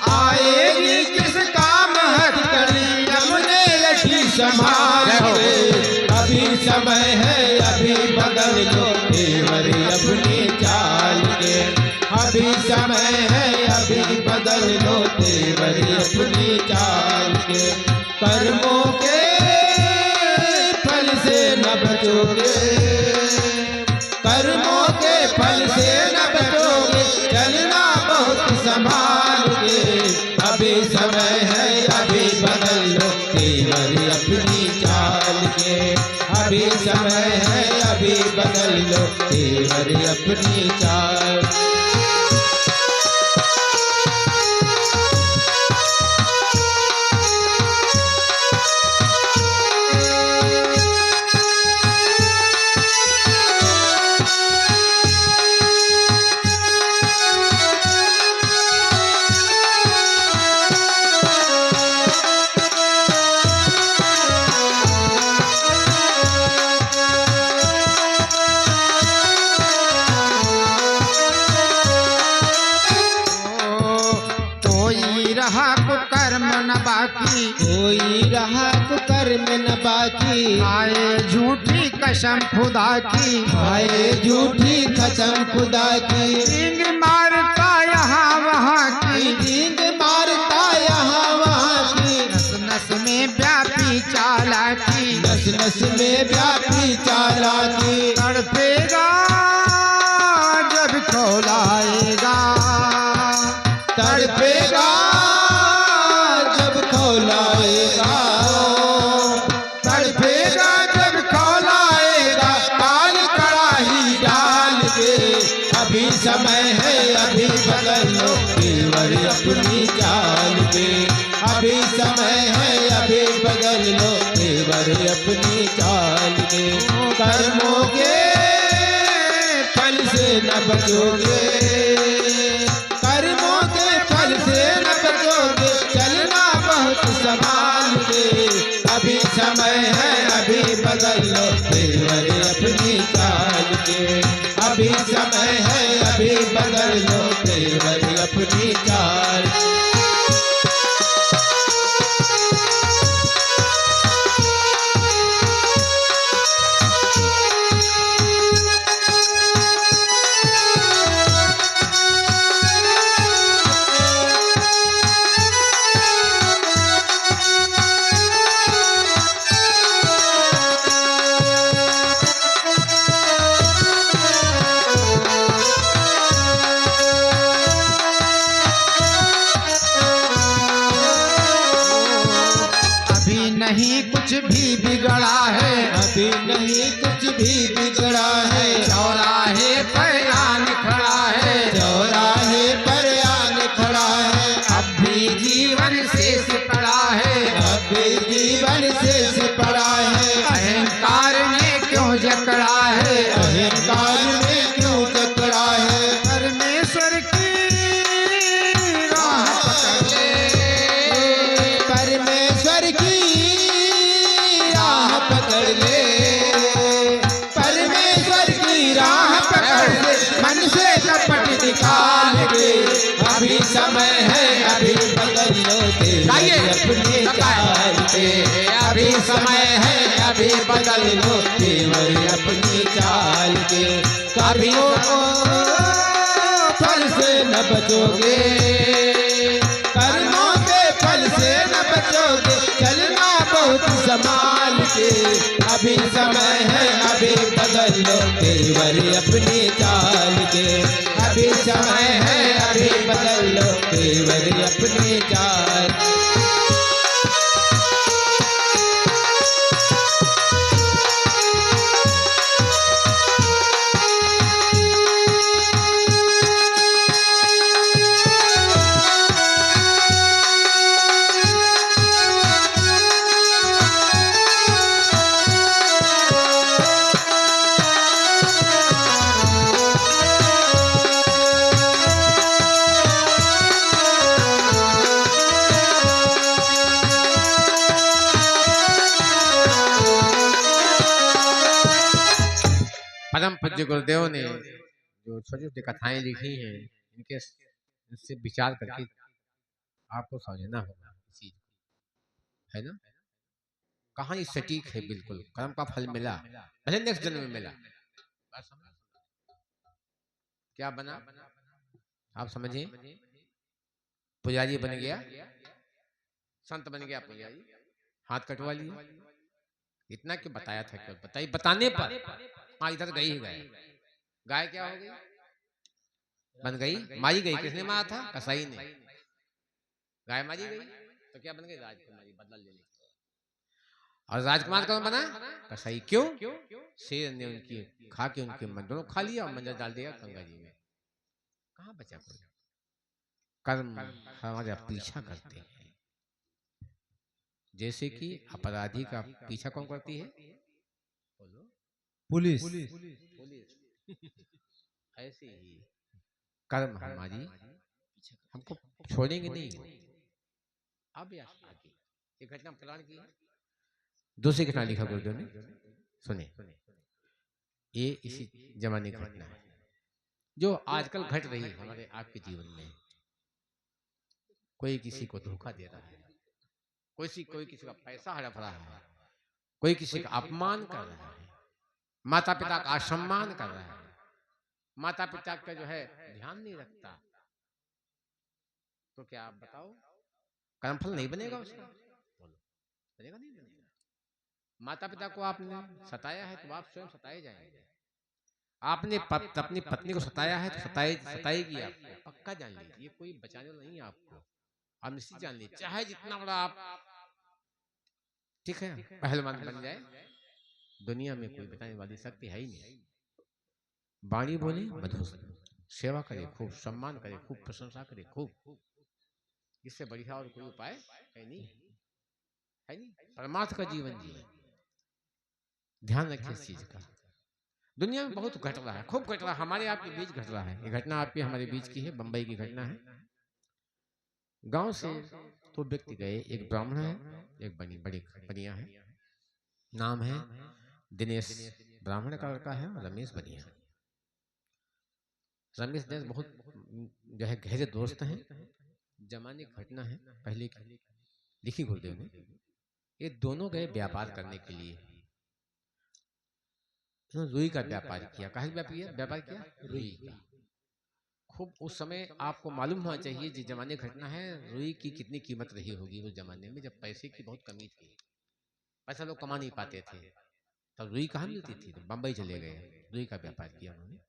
आएगी किस काम हथकड़ी, अपने लठी संभाल के। अभी समय है, अभी बदल लो तेवर अपनी चाल के। अभी समय है, अभी बदल लो तेवर अपनी चाल के। कर्मों के फल से न बचोगे, कर्मों के फल से न बचोगे, चलना बहुत संभाल के। अभी समय है, अभी बदल लो तेवर अपनी चाल के। अभी समय है, अभी बदल लो तेवर अपनी चाल। कर्म न बाकी, कोई रहा कर्म न बाकी। आए झूठी कसम खुदा की, आए झूठी कसम खुदा की। डींग मारता यहाँ वहाँ की, डींग मारता यहाँ वहाँ की। नस नस नस में व्यापी चालाकी, नस नस में व्यापी चालाकी, तड़पेगा जब खौलाएगा, तड़पेगा जब खौलाएगा, तड़पेगा जब खौलाएगा, काल कड़ाही डाल के। अभी समय है अभी बदल लो तेवर अपनी चाल के, अभी समय है अभी बदल लो तेवर अपनी चाल के। कर्मों के फल से न बचोगे, कर्मों के फल से न बचोगे, चलना बहुत संभाल के। अभी समय है अभी बदल लो तेवर अपनी चाल के, अभी समय है अभी बदल लो तेवर अपनी चाल। नहीं कुछ भी बिगड़ा है, अभी नहीं कुछ भी बिगड़ा है, चौराहे पर आन खड़ा है, चौराहे पर आन खड़ा है। अब भी जीवन शेष पड़ा है, अब जीवन शेष पड़ा है। अहंकार ने क्यों जकड़ा है, अहंकार में क्यों जकड़ा है, परमेश्वर की राह पकड़ ले, परमेश्वर की राह पकड़ ले, परमेश्वर की राह पकड़ ले, मन से कपट निकाल के। अभी समय है अभी बदल लो तेवर अपनी चाल के, अभी समय है अभी बदल लो तेवर अपनी चाल के। कर्मों को फल से न बचोगे, कर्मों के फल से न बचोगे, चलना बहुत संभाल के। अभी समय है अभी बदल लो तेवर अपनी चाल के, अभी समय है अभी बदल लो तेवर अपनी चाल। परम पूज्य गुरुदेव ने जो छोटी छोटी कथाएं लिखी हैं, इनसे विचार करके आपको समझना होगा इसी, है ना। कहानी सटीक है बिल्कुल, कर्म का फल मिला, भले नेक्स्ट जन्म में मिला। क्या बना आप समझिए, पुजारी बन गया, संत बन गया पुजारी, हाथ कटवा लिया, इतना क्यों बताया था, क्यों बताइए, बताने पर हाँ इधर गई ही गए, गाय क्या हो गई, बन गई, मारी गई, किसने मारा था, कसाई ने, गाय मारी गई तो क्या बन गई, राजकुमारी, बदला ले ली। और राजकुमार कौन बना, कसाई, क्यों, शेर ने उनकी खा के उनके दोनों खा लिया और मंजर डाल दिया गंगा जी में, कहाँ बचा कोई। कर्म हमारा पीछा करते हैं, जैसे कि अपराधी का पीछा कौन करती है, बोलो, पुलिस। ऐसे ही कर्म हमारी हमको छोड़ेंगे नहीं। अब आगे एक घटना प्रदान की, दूसरी घटना लिखा गुरुदेव ने, सुने, ये इसी जमाने की घटना है जो आजकल घट रही है हमारे आपके जीवन में। कोई किसी को धोखा दे रहा है, कोई किसी का पैसा हड़प रहा है, कोई किसी का अपमान कर रहा है, माता पिता का असम्मान कर रहा है, माता पिता का जो है ध्यान नहीं रखता, तो क्या आप बताओ कर्मफल नहीं बनेगा उसका, बनेगा नहीं बनेगा। माता पिता को आपने सताया है तो आप स्वयं सताए जाएंगे। आपने अपनी पत्नी को सताया है तो सताएगी आपको, पक्का जान लीजिए। ये कोई बचाने वाला नहीं है आपको, आप निश्चित जान लीजिए। चाहे जितना बड़ा आप ठीक है पहलवान बन जाए, दुनिया में कोई बचाने वाली शक्ति है ही नहीं। वाणी बोले मधुर, सेवा करे खूब, सम्मान करे खूब, प्रशंसा करे खूब, इससे बढ़िया और कोई उपाय है नहीं, है नहीं। परमार्थ का जीवन जिए, ध्यान रखिए इस चीज का। दुनिया में बहुत घट रहा है, खूब घट रहा है, हमारे आपके बीच घट रहा है। ये घटना आपके हमारे बीच की है, बंबई की घटना है। गांव से तो व्यक्ति गए, एक ब्राह्मण है, एक बड़ी बनिया है, नाम है दिनेश, ब्राह्मण का लड़का है, और रमेश बनिया। रमेश दिनेश बहुत जो है गहरे दोस्त हैं। जमाने की घटना है पहले की, लिखी गुरुदेव ने। ये दोनों गए व्यापार करने के लिए, रुई का व्यापार किया। कहा व्यापार किया रुई का। खूब उस समय आपको मालूम होना चाहिए, जिस जमाने घटना है, रुई की कितनी कीमत रही होगी उस जमाने में, जब पैसे की बहुत कमी थी, पैसा लोग कमा नहीं पाते थे, तब रुई कहाँ मिलती थी। तो बंबई चले गए, रुई का व्यापार किया उन्होंने,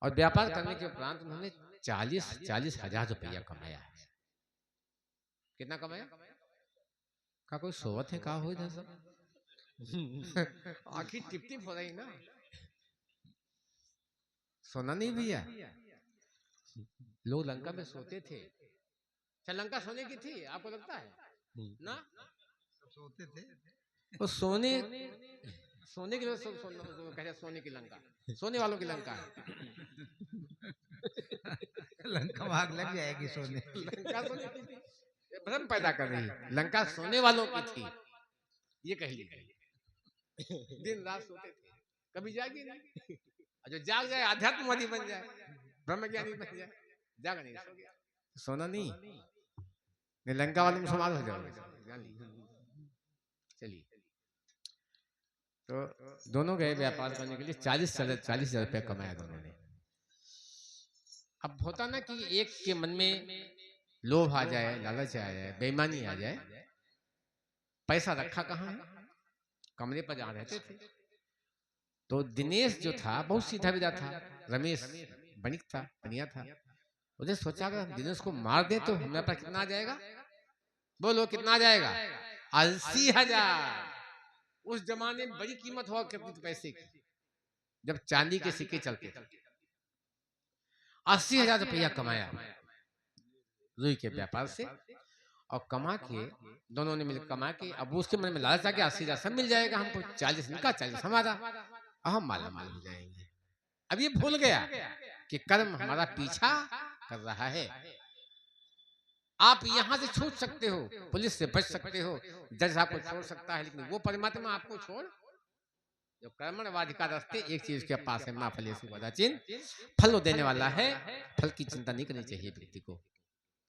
और व्यापार करने के उपरांत उन्होंने 40,000 रुपया कमाया है। कितना कमाया? का कोई सोवत है का हो इधर सब आखिर टिप टिप हो रही ना, सोना नहीं भैया। लोग लंका में सोते थे, अच्छा लंका सोने की थी आपको लगता है ना? सोते थे वो सोने के लिए कहते सोने की लंका, सोने वालों की लंका है। लंका भाग लग जाएगी सोने। लंका सोने की थी, भ्रम पैदा कर रही है। लंका सोने वालों की थी, ये कह लीजिए। दिन रात सोते थे, कभी जागी नहीं। जो जाग जाए आध्यात्मवादी बन जाए, ब्रह्मज्ञानी बन जाए, जागा नहीं, सो गया। सोना नहीं, लंका वाले मुसलमान हो जाओगे, जान लीजिए। चलिए, तो दोनों गए व्यापार करने के लिए, 40,000 रुपया कमाया दोनों ने। अब होता ना कि एक के मन में लोभ आ जाए, लालच आ जाए, बेईमानी आ जाए। पैसा रखा कहाँ है? कमरे पर जहाँ रहते थे। तो दिनेश जो था बहुत सीधा विदा था, रमेश बनिक था, बनिया था। उसने सोचा अगर दिनेश को मार दे तो हमारे पास कितना आ जाएगा? बोलो कितना आ जाएगा? 80,000। उस जमाने में बड़ी कीमत हुआ करती थी पैसे की, जब चांदी के सिक्के चलते थे। 80,000 रुपया कमाया रुई के व्यापार से, और कमा के दोनों ने मिलकर कमा के, अब उसके मन में लालच आ गया 80,000 सब मिल जाएगा हमको, 40 इनका 40 हमारा, हम माला माल हो जाएंगे। अब ये भूल गया कि कर्म हमारा पीछा कर रहा है। आप यहां से छूट सकते हो, पुलिस से बच सकते हो, जज आपको छोड़ सकता है, लेकिन वो परमात्मा आपको छोड़, जो कर्मणवाधिका रास्ते एक चीज के पास है, मां फलेषु कदाचिन, फल देने वाला है। फल की चिंता नहीं करनी चाहिए व्यक्ति को।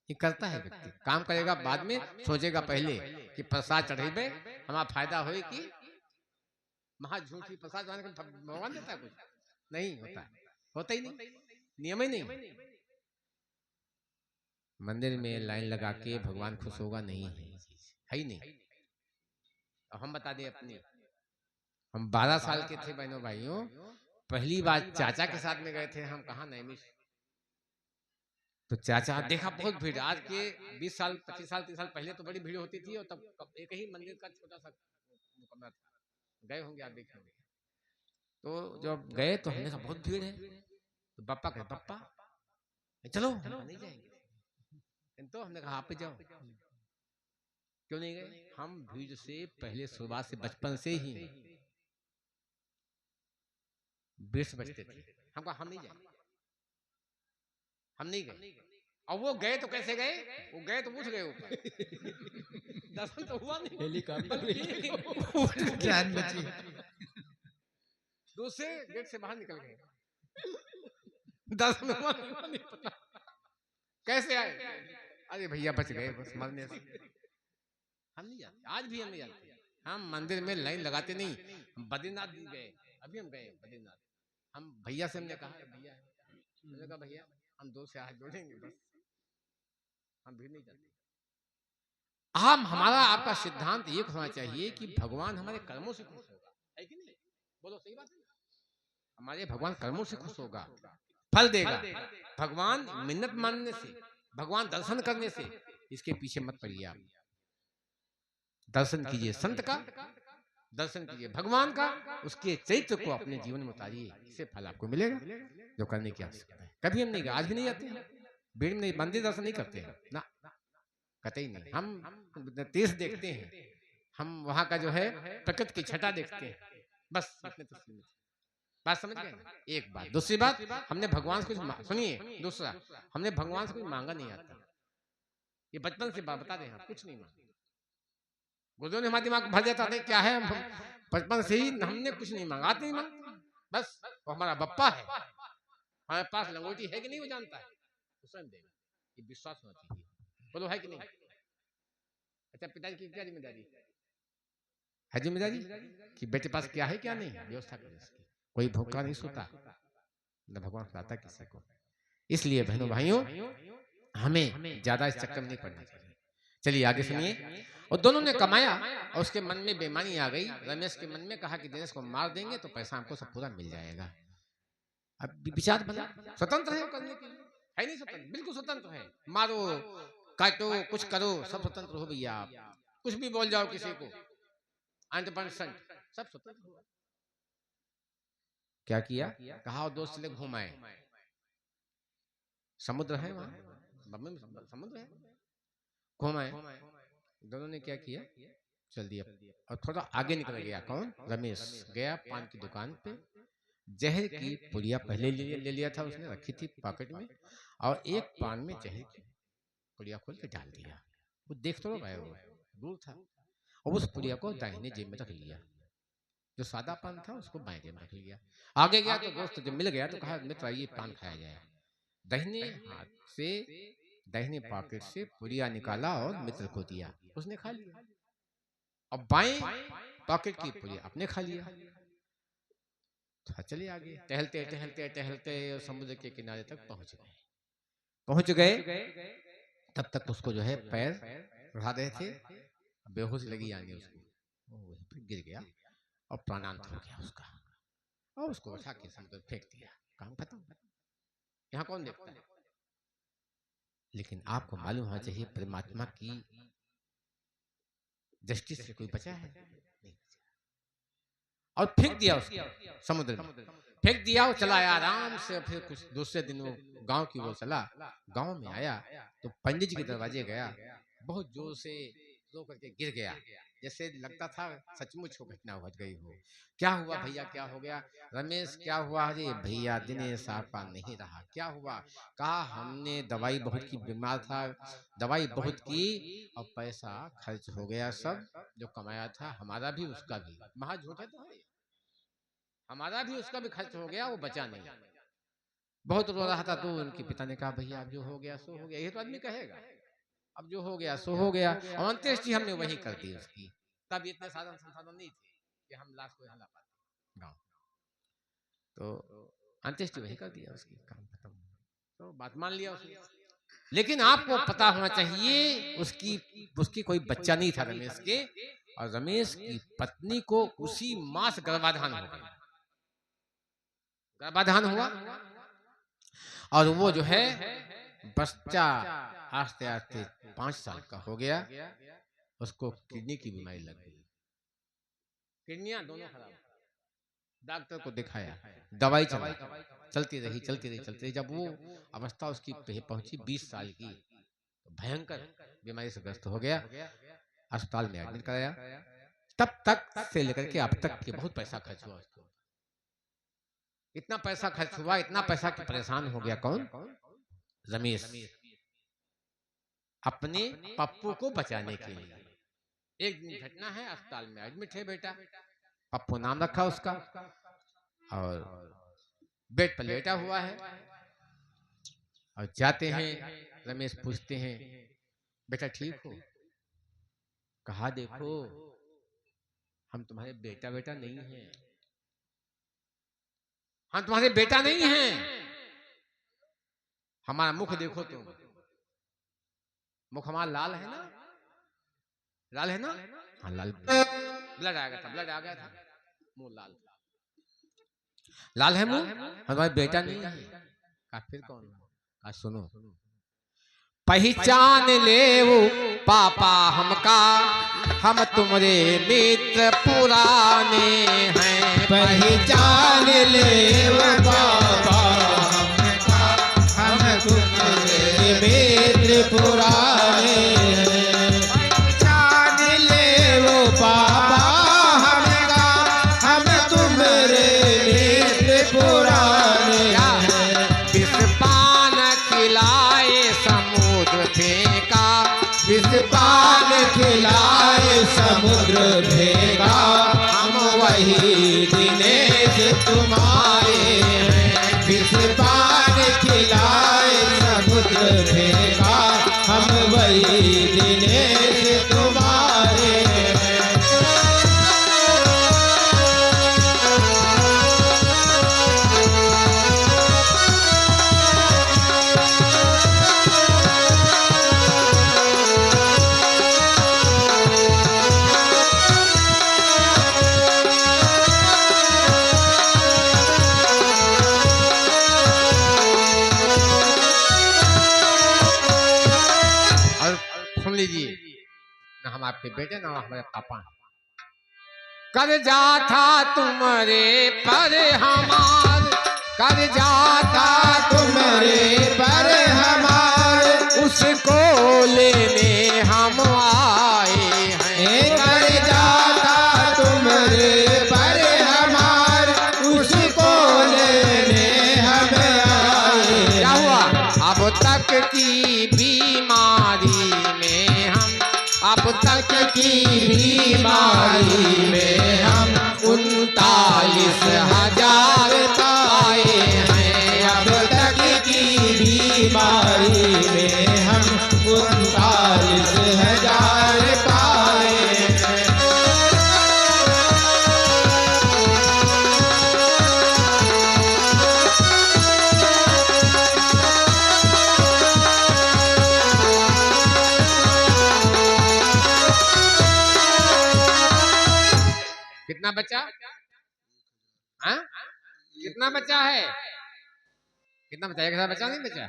ये करता है व्यक्ति, काम करेगा बाद में, सोचेगा पहले कि प्रसाद चढ़ेबे हमारा फायदा हो कि महा झूठी प्रसाद भगवान देता है, कुछ नहीं होता है, होता ही नहीं, नियम ही नहीं। मंदिर में लाइन लगा के भगवान खुश होगा नहीं, है ही नहीं। अब हम बता दें अपनी, हम 12 साल के थे बहनों भाइयों, पहली बार चाचा के साथ में गए थे हम, कहा नैमिष। तो चाचा देखा बहुत भीड़, आज के 20 साल 25 साल 30 साल पहले तो बड़ी भीड़ होती थी, और तब एक ही मंदिर का छोटा सा कमरा था, गए होंगे आप देखे होंगे। तो जब गए तो हमने कहा बहुत भीड़ है, तो पापा कहे पापा चलो नहीं जाएंगे, तो हमने कहा आप ही जाओ। क्यों नहीं गए? हम भीड़ से पहले शुरुआत से बचपन से ही भीड़ से बचते थे। हम कहा हम नहीं जाएंगे, हम नहीं गए। और वो गए तो कैसे गए? वो गए तो उठ गए ऊपर, दर्शन तो हुआ नहीं, हेलीकॉप्टर जान बची। दूसरे गेट से बाहर निकल गए, दर्शन हुआ नहीं पता कैसे आए। अरे भैया बच गए बस मरने से। हम नहीं जाते, आज भी हम नहीं जाते। हम मंदिर में लाइन लगाते नहीं। हम बद्रीनाथ गए, अभी हम गए बद्रीनाथ। हम भैया से हमने कहा भैया, मैंने कहा भैया हम 2 से हाथ जोड़ेंगे बस, हम भीड़ नहीं जाते। हमारा आपका सिद्धांत ये होना चाहिए कि भगवान हमारे कर्मों से खुश होगा, है कि नहीं? बोलो सही बात है। हमारे भगवान कर्मों से खुश होगा, फल देगा। भगवान मिन्नत मानने से, भगवान दर्शन करने से, इसके पीछे मत पड़िए आप। दर्शन कीजिए संत का, दर्शन कीजिए भगवान का, उसके चरित्र को अपने जीवन में उतारिए, इससे फल आपको मिलेगा, जो करने की आवश्यकता है। कभी हम नहीं, आज भी नहीं आते हैं भीड़ में, मंदिर दर्शन नहीं करते हैं ना, कतई नहीं। हम तीर्थ देखते हैं, हम वहां का जो है प्रकृति की छटा देखते हैं, बस इतने तो सीमित है। बात समझ गए? एक बात। दूसरी बात, हमने भगवान से कुछ सुनिए, दूसरा, हमने भगवान से कुछ मांगा नहीं आता। ये बचपन से बता रहे हैं, कुछ नहीं मांगा। गुरुदेव ने हमारे दिमाग को भर दिया था, क्या है, हम बचपन से ही हमने कुछ नहीं मांगा, आते नहीं मांगते, बस वो हमारा बप्पा है, हमारे पास लंगोटी है कि नहीं वो जानता है, तो स्वयं देगा। ये विश्वास होना चाहिए, बोलो है कि नहीं? अच्छा, पिताजी की क्या जिम्मेदारी है? जिम्मेदारी कि बेटे पास क्या है क्या नहीं, व्यवस्था करें इसकी। कोई भूखा नहीं सोता, न भगवान खिलाता किसी को। इसलिए बहनों भाइयों, हमें ज्यादा इस चक्कर में नहीं पड़ना चाहिए। चलिए आगे सुनिए। और दोनों ने कमाया और उसके मन में बेईमानी आ गई। रमेश के मन में कहा कि दिनेश को मार देंगे तो पैसा हमको सब पूरा मिल जाएगा। अब विचार बना, स्वतंत्र है करने के लिए, है नहीं स्वतंत्र, बिल्कुल स्वतंत्र है, मारो काटो कुछ करो, सब स्वतंत्र हो भैया, आप कुछ भी बोल जाओ किसी को, 100% सब स्वतंत्र हो। क्या किया? कहा दोस्त से घूम आए, समुद्र है वहां, समुद्र है, घूम आए। दोनों ने क्या किया, चल दिया और थोड़ा आगे निकल गया। कौन? रमेश गया पान की दुकान पे, जहर की पुड़िया पहले ले लिया था उसने, रखी थी पॉकेट में, और एक पान में जहर की पुड़िया खोल के डाल दिया। वो देख तो रहा है, वो दूर था, और उस पुड़िया को दाहिने जेब में रख लिया। जो सादा पान था उसको बाएं जेब में रख लिया। आगे गया तो दोस्त जब मिल गया तो कहा मित्र ये पान खाया जाए। दाहिने हाथ से, दाहिने पॉकेट से पुड़िया निकाला और मित्र को दिया, उसने खा लिया। अब बाएं पॉकेट की पुड़िया अपने खा लिया। तो चलिए आगे, टहलते टहलते टहलते समुद्र के किनारे तक पहुंच गए। तब तक उसको जो है पैर बढ़ा रहे थे, बेहोश लगी आने उसको, वहीं पर गिर गया और प्राणांत हो गया उसका, और उसको उठा के समुद्र फेंक दिया, काम खत्म। यहाँ कौन देखता है? लेकिन आपको मालूम होना चाहिए परमात्मा की दृष्टि से कोई बचा है? नहीं। और फेंक दिया उसको समुद्र में, फेंक दिया। वो चला आया आराम से। फिर कुछ दूसरे दिन वो गांव की ओर चला। गांव में आया तो पंडित जी के दरवाजे गया, बहुत जोर से रो करके गिर गया, जैसे लगता था सचमुच वो घटना घट गई हो। क्या हुआ भैया, क्या हो गया? रमेश क्या हुआ? अरे भैया दिनेश आपका नहीं रहा। क्या हुआ? कहा हमने दवाई बहुत की, बीमार था, दवाई बहुत की और पैसा खर्च हो गया, सब जो कमाया था हमारा भी उसका भी। महा झूठ है तो है, हमारा भी उसका भी खर्च हो गया, वो बचा नहीं। बहुत रो रहा था। तो उनके पिता ने कहा भैया अब जो हो गया सो हो गया, ये तो आदमी कहेगा, अब जो हो गया सो हो गया। और अंत्येष्टि हमने वही कर दी उसकी। तब इतने साधन संसाधन नहीं थे कि हम लाश को यहाँ ला पाते गाँव, तो अंत्येष्टि वही कर दिया उसकी, काम खत्म। तो बात मान लिया उसने। लेकिन आपको पता होना चाहिए उसकी कोई बच्चा नहीं था रमेश के, और रमेश की पत्नी को उसी मास गर्भाधान हो गया। गर्भाधान हुआ और वो जो है बच्चा आस्ते आस्ते 5 साल का हो गया। उसको किडनी की बीमारी लग गई, किडनियां दोनों खराब। डॉक्टर को दिखाया, दवाई चलती रही। जब वो अवस्था उसकी पहुंची 20 साल की, तो भयंकर बीमारी से ग्रस्त हो गया, अस्पताल में एडमिट कराया। तब तक से लेकर के अब तक के बहुत पैसा खर्च हुआ उसको। इतना पैसा खर्च हुआ, इतना पैसा कि परेशान हो गया। कौन? रमेश, अपने पप्पू को बचाने के लिए। एक दिन घटना है, अस्पताल में एडमिट है बेटा, पप्पू नाम रखा उसका, और बेड पर लेटा हुआ है। और जाते हैं, रमेश पूछते हैं बेटा ठीक हो? कहा देखो हम तुम्हारे बेटा नहीं हैं, हम तुम्हारे बेटा नहीं हैं, हमारा मुख देखो तुम, मुख हमारा लाल है ना, लाल है ना? हाँ लाल, ब्लड आ गया था, ब्लड आ गया था, मुंह लाल, लाल है मुंह। हमारा बेटा नहीं है का, फिर कौन का? सुनो, पहचान ले वो पापा हमका, हम तुम्हारे मित्र पुराने हैं। पहचान ले वो बाबा हमका, हम तुम्हारे मित्र पुराने हैं। पहचान ले वो बाबा हमका, हम तुम्हारे मित्र पुराने हैं। विष पान खिलाए समुद्र फेंका, विष पान खिलाए समुद्र भेगा, हम वही दिनेश तुम्हारे हैं। विष पान खिलाए समुद्र भेगा, हम वही दिनेश तुम्हारे हैं। और सुन लीजिए, ना हम आपके बेटे ना हमारे पापा हैं। कर्जा था तुम्हारे पर हमार, कर्जा था तुम्हारे पर हमार, उसको लेने हम आए हैं। कर्जा था तुम्हारे पर हमार, उसको लेने हम आए। क्या हुआ? अब तक की बीमारी में हम, अब तक की बीमारी में हम 39,000 पाए हैं। अब तक की बीमारी में हम 39,000 पाए हैं। कितना बचा? हाँ? कितना बचा है? कितना बचा? 1,000 बचा नहीं बचा?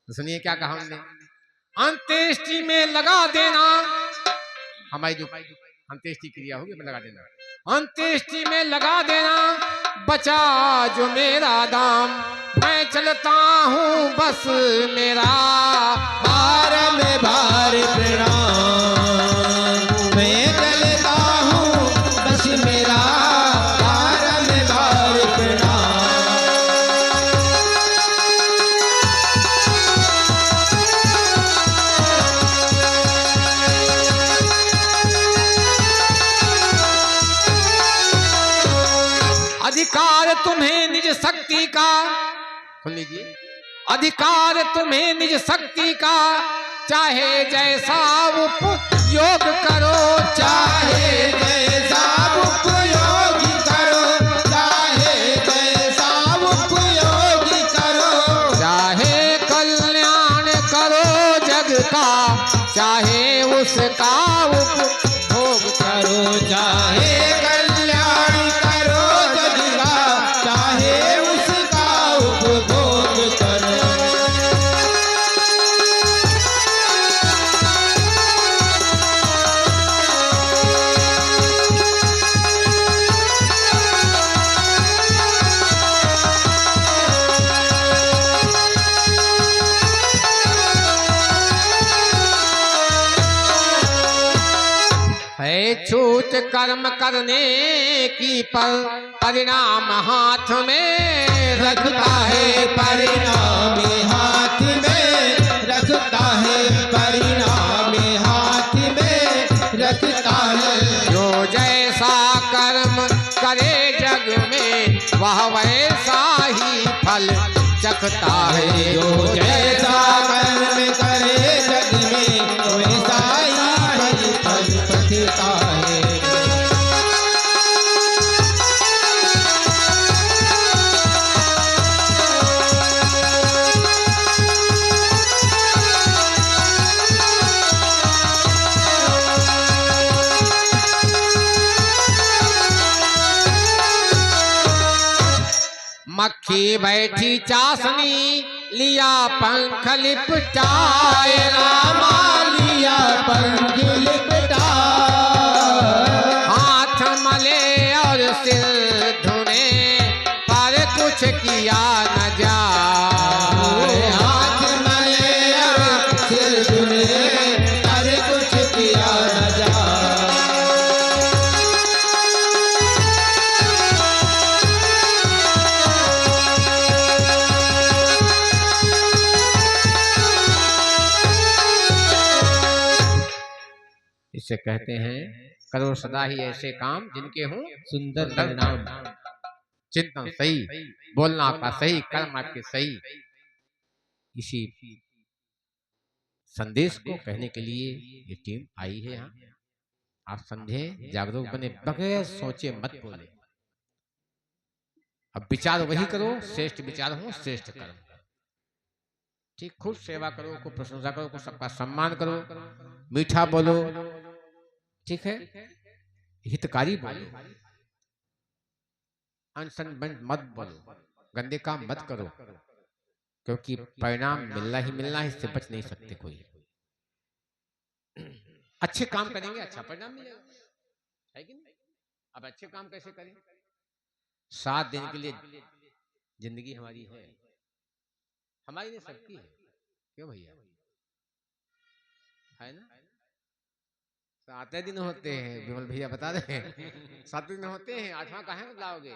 तो सुनिए क्या कहा हमने, अंत्येष्टि में लगा देना, हमारी जो अंत्येष्टि क्रिया होगी में लगा देना, अंत्येष्टि में लगा देना, बचा जो मेरा दाम, मैं चलता हूँ बस मेरा बार में बार प्रणाम, मैं चलता हूँ बस मेरा बार में बार प्रणाम। अधिकार तुम्हें निज शक्ति का, सुन लीजिए, अधिकार तुम्हें निज शक्ति का, चाहे जैसा उपयोग करो, चाहे जैसा उपयोग करो, चाहे जैसा उपयोग करो, चाहे कल्याण करो जग का, चाहे उसका उपभोग करो, चाहे कल्याण करो जग का, चाहे उसका उपभोग करो। है छूट कर्म करने की, पर परिणाम हाथ में रखता है परिणाम हाथ में, रखता है परिणाम हाथ में, रखता है। जो जैसा कर्म करे जग में, वह वैसा ही फल चखता है। जो जैसा कर्म करे जग में, वैसा ही फल चखता है। मक्खी बैठी चासनी लिया पंख लिपटाए रामा लिया पंख लिपटा, हाथ मले और सिर धुने पर कुछ किया न जाए, हाथ मले और सिर धुने पर कुछ किया न जाए। इसे कहते हैं करो सदा ही ऐसे काम जिनके हों सुंदर परिणाम। चिंतन सही, बोलना आपका सही, कर्म आपके सही। इसी संदेश को कहने के लिए ये टीम आई है यहाँ। आप समझे, जागरूक बने, बगैर सोचे मत बोले। अब विचार वही करो, श्रेष्ठ विचार हो, श्रेष्ठ कर्म। ठीक, खुद सेवा करो, को प्रशंसा करो, को सबका सम्मान करो, मीठा बोलो, ठीक है, हितकारी बोलो, अनसन मत बोलो, गंदे काम मत करो, क्योंकि परिणाम मिलना ही मिलना है, इससे बच नहीं सकते कोई। अच्छे काम करेंगे अच्छा परिणाम मिलेगा, है कि नहीं? अब अच्छे काम कैसे करें? 7 दिन के लिए जिंदगी हमारी है, हमारी नहीं सबकी है। क्यों भैया, है ना? 7 दिन होते हैं, विमल भैया बता रहे हैं 7 दिन होते हैं, 8वां कहाँ लाओगे?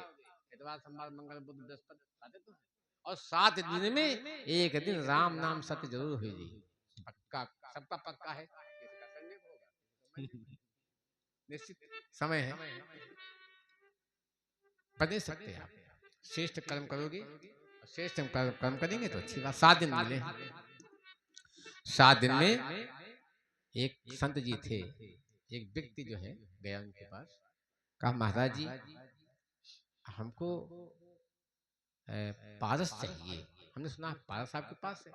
इतवार सोमवार मंगल बुध बृहस्पति 7 तो है, और 7 दिन में एक दिन राम नाम सत्य जरूर हो जाएगी, पक्का, सबका पक्का है। निश्चित समय है, बन नहीं सकते आप। श्रेष्ठ कर्म करोगे, श्रेष्ठ कर्म करेंगे तो अच्छी बात। 7 दिन मिले, 7 दिन में एक संत जी थे, एक व्यक्ति जो है गया उनके पास, कहा महाराज जी हमको पारस चाहिए। हमने सुना पारस आपके पास है,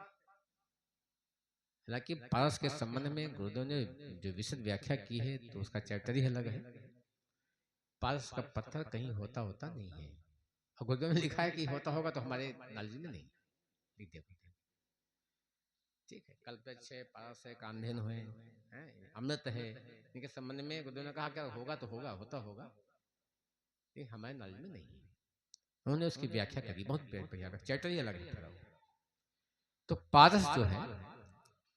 हालांकि पारस के संबंध में गुरुदेव ने जो विशद व्याख्या की है तो उसका चैप्टर ही अलग है। पारस का पत्थर कहीं होता नहीं है, और गुरुदेव ने लिखा है कि होता होगा तो हमारे नॉलेज में नहीं। ठीक है, कल्पवृक्ष है, पारस है, कामधेनु है, अमृत है, इनके संबंध में गुरुदेव ने कहा क्या होगा तो होगा, होता होगा, ये हमारे नॉलेज में नहीं है। उन्होंने उसकी व्याख्या करी, बहुत बढ़िया, चैप्टर ही अलग है। तो पारस जो है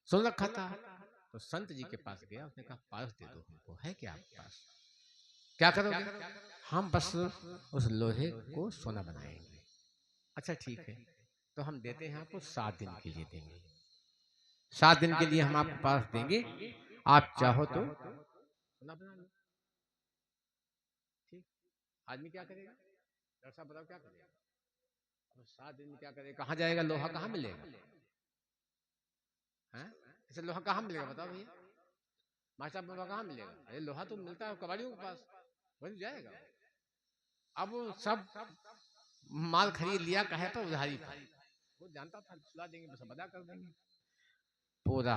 सुन रखा था, तो संत जी के पास गया, उसने कहा पारस दे दो हमको, है क्या आपके पास? क्या करोगे? हम बस उस लोहे को सोना बनाएंगे। अच्छा ठीक है, तो हम देते हैं आपको 7 दिन के लिए देंगे, 7 दिन के लिए हम आपको पास देंगे, आप चाहो तो सोना बना लो। ठीक, आदमी क्या करेगा? डॉक्टर साहब बताओ क्या करेगा? 7 दिन में क्या करेगा? कहाँ जाएगा? लोहा कहाँ मिलेगा? ऐसे लोहा कहाँ मिलेगा बताओ भैया? मास्टर लोहा कहाँ मिलेगा? अरे लोहा तो मिलता है कबाड़ियों के पास, वही जाएगा। अब सब माल खरीद लिया, कहे पर उधारी पर, वो जानता था सुला देंगे, बस बदा कर देंगे। पूरा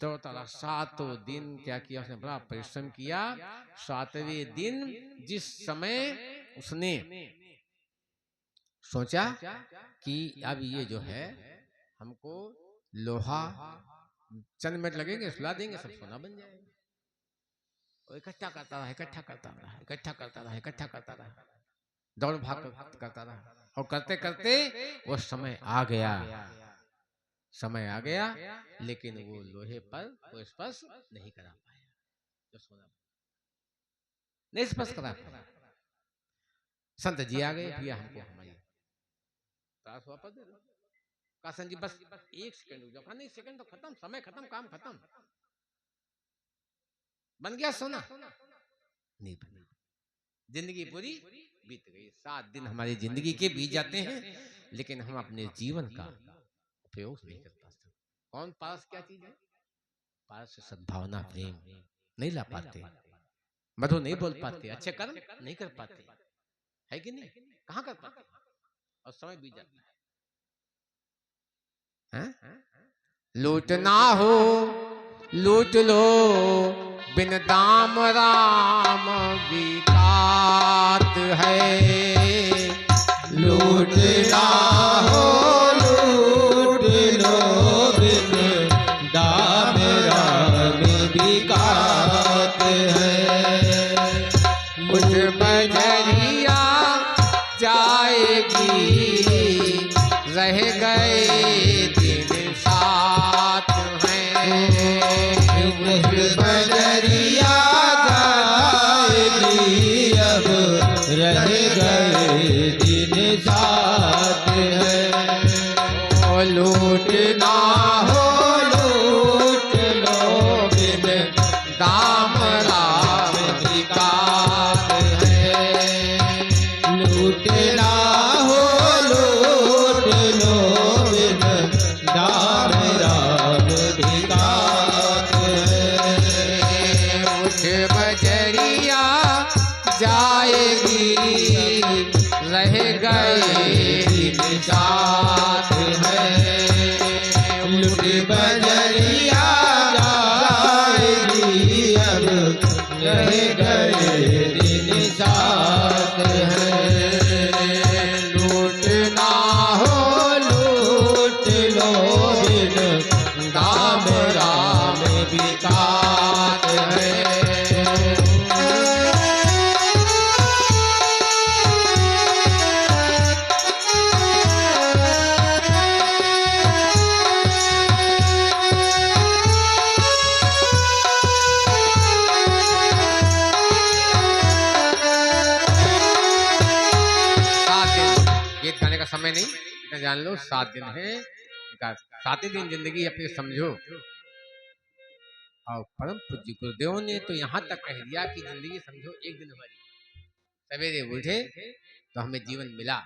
दौड़ता 7 दिन क्या किया उसने, बड़ा परिश्रम किया। 7वें दिन जिस समय उसने सोचा कि अब ये जो है हमको लोहा चंद मिनट लगेंगे, सुला देंगे, सब सोना बन जाएगा। और इकट्ठा करता रहा, इकट्ठा करता रहा, इकट्ठा करता रहा, इकट्ठा करता रहा, दौड़ भाग करता रहा, और करते करते वो समय आ गया, समय आ गया, लेकिन वो लोहे पर वो स्पर्श नहीं करा पाया, जो सोना नहीं स्पर्श करा पाया। संत जी आ गए, भैया हमको हमारी त्रास वापस दे दो। कहा संत जी बस 1 सेकंड रुक जाओ। कहा नहीं, सेकंड तो खत्म, समय खत्म, काम खत्म, बन गया सोना? नहीं बना, जिंदगी पूरी बीत गई। 7 दिन हमारी जिंदगी के बीत जाते हैं, लेकिन हम अपने जीवन का उपयोग नहीं कर पाते। कौन पारस क्या चीज है? पारस से सद्भावना, प्रेम नहीं ला पाते, मधुर नहीं बोल पाते, अच्छे कर्म नहीं कर पाते, है कि नहीं? कहाँ कर पाते, और समय बीत जाता है। लूटना हो लूट लो, बिन दाम राम विकात है। लूट कुछ बजरिया जाएगी, रह गए दिन साथ हैं। कुछ बजरिया जाएगी, अब रह गए दिन साथ है। ओ लूटना हो लूट लो बिन दाम राम विकास है। लूटना हो लूट लो बिन दाम राम विकास है। कुछ बजरिया जाएगी, रह गए दिन साथ है। लुट बजरिया जाएगी, अब रह गए दिन साथ है। लूटना हो लूट लो बिन दाम राम विकास है। गीत गाने का समय नहीं, इतना जान लो 7 दिन है। 7 दिन जिंदगी अपनी समझो। और परम पूज्य गुरुदेव ने तो यहाँ तक कह दिया कि जिंदगी समझो एक दिन हमारी। सवेरे उठे तो हमें जीवन मिला,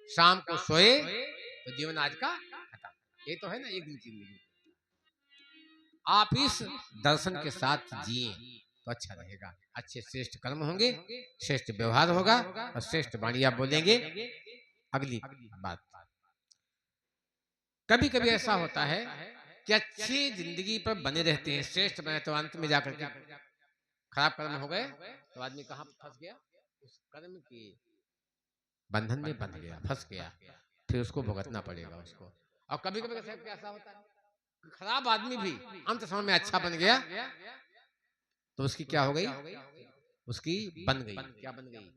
शाम को सोए तो जीवन आज का खत्म। ये तो है ना एक दिन जिंदगी। आप इस दर्शन के साथ जिए तो अच्छा रहेगा। अच्छे श्रेष्ठ कर्म होंगे, श्रेष्ठ व्यवहार होगा और श्रेष्ठ वाणी आप बोलेंगे। अगली बात, कभी कभी ऐसा होता है कि अच्छी जिंदगी पर बने रहते हैं, श्रेष्ठ बने, तो अंत में जाकर के खराब कर्म हो गए तो आदमी कहाँ फंस गया? उस कर्म के बंधन में बंध गया, फंस गया, फिर उसको भुगतना पड़ेगा उसको। और कभी कभी कैसा होता है, खराब आदमी भी अंत समय में अच्छा बन गया तो उसकी क्या हो गई? उसकी बन गई, क्या बन गई?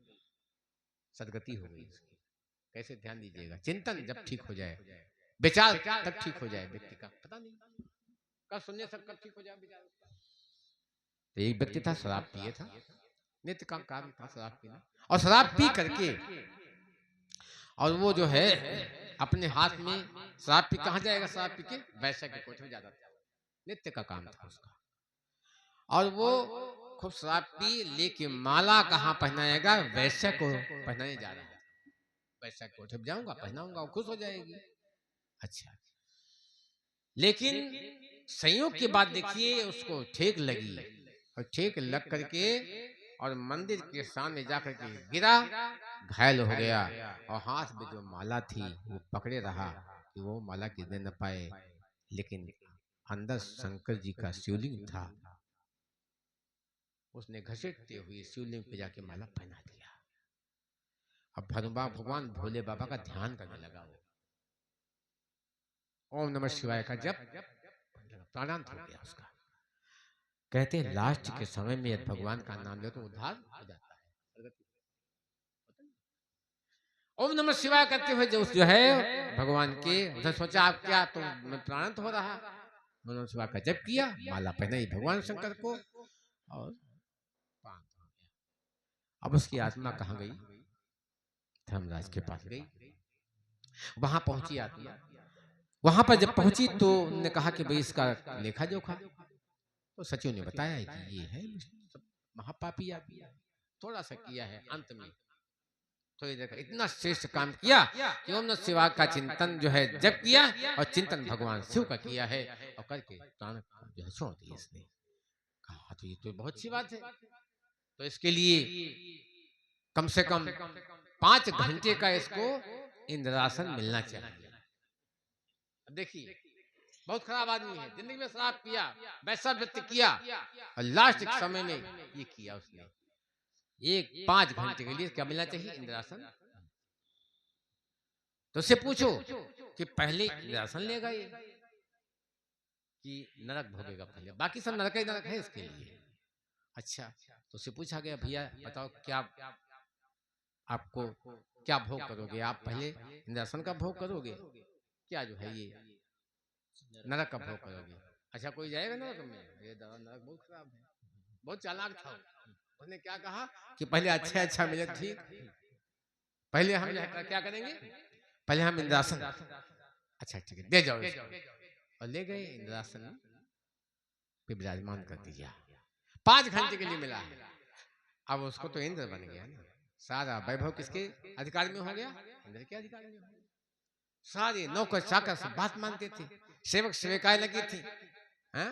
सदगति हो गई उसकी। कैसे? ध्यान दीजिएगा, चिंतन जब ठीक हो जाए, विचार तब ठीक हो जाए व्यक्ति का, पता नहीं कब सुनने सब कब ठीक हो जाए विचार उसका। तो एक व्यक्ति था, शराब पिए था, नित्य का काम था शराब पीना, और शराब पी करके और वो जो है अपने हाथ में शराब पी, कहाँ जाएगा शराब पी के? वैश्य के कोठे में जाता था, नित्य का काम था उसका। और वो खूब शराब पी लेके माला कहाँ पहनाएगा? वैश्य को पहनाने जा रहा है। वैश्य के कोठे में जाऊंगा, पहनाऊंगा, वो खुश हो जाएगी। अच्छा, लेकिन संयोग की बात देखिए, उसको ठेक लगी और ठेक लग करके और मंदिर के सामने जाकर के गिरा, घायल हो गया। और हाथ में जो माला थी वो पकड़े रहा कि वो माला गिरने न पाए, लेकिन अंदर शंकर जी का शिवलिंग था, उसने घसीटते हुए शिवलिंग पे जाके माला पहना दिया। अब भगवान भोले बाबा का ध्यान करने लगा, वो ओम नमः शिवाय का जप, प्राणांत हो गया उसका। कहते हैं लास्ट के समय में यदि भगवान का नाम ले तो उद्धार हो जाता है। ओम नमः शिवाय करते हुए जो है भगवान के, उसने सोचा आप क्या तो मैं प्राणांत हो रहा, ओम नमः शिवाय का जप किया, माला पहनाई भगवान शंकर को और प्राणांत हो गया। अब उसकी आत्मा कहाँ गई? धर्मराज के पास गई, वहां पहुंची आत्मा। वहां पर जब पहुंची तो उन्होंने कहा कि भाई इसका लेखा जोखा, तो सचिव ने बताया कि ये है महापापी आदमी, थोड़ा सा किया है, अंत में थोड़ी देर इतना श्रेष्ठ काम किया कि ओम नमः शिवाय का चिंतन जो है जब किया और चिंतन भगवान शिव का किया है और करके प्राण जो है छोड़ दिए इसने। कहा तो ये तो बहुत अच्छी बात है, तो इसके लिए कम से कम 5 घंटे का इसको इंद्रासन मिलना चाहिए। देखिए बहुत खराब आदमी है, जिंदगी में शराब पिया, वैसा व्यक्ति किया और लास्ट समय में ये किया उसने। 5 घंटे के लिए क्या मिलना चाहिए? इंद्रासन। तो उससे पूछो कि पहले इंद्रासन लेगा ये कि नरक भोगेगा पहले? बाकी सब नरक ही नरक है इसके लिए। अच्छा, तो उससे पूछा गया भैया बताओ क्या आपको क्या भोग करोगे, आप पहले इंद्रासन का भोग करोगे क्या जो है ये नरक का भोग करोगे। अच्छा कोई जाएगा नरक में, ये दादा नरक बहुत खराब है, बहुत चालाक था। उसने क्या कहा कि पहले अच्छा अच्छा मिले ठीक, पहले हम क्या करेंगे, पहले हम इंद्रासन, अच्छा ठीक है दे जाओ इसको। और ले गए इंद्रासन पे विराजमान कर दिया, 5 घंटे के लिए मिला है। अब उसको तो इंद्र बन गया ना, सारा वैभव किसके अधिकार में हो गया, इंद्र के अधिकार में हो गया। सारे नौकर चाकर सब बात मानते थे, सेवक सेविकाएं लगी थी, हैं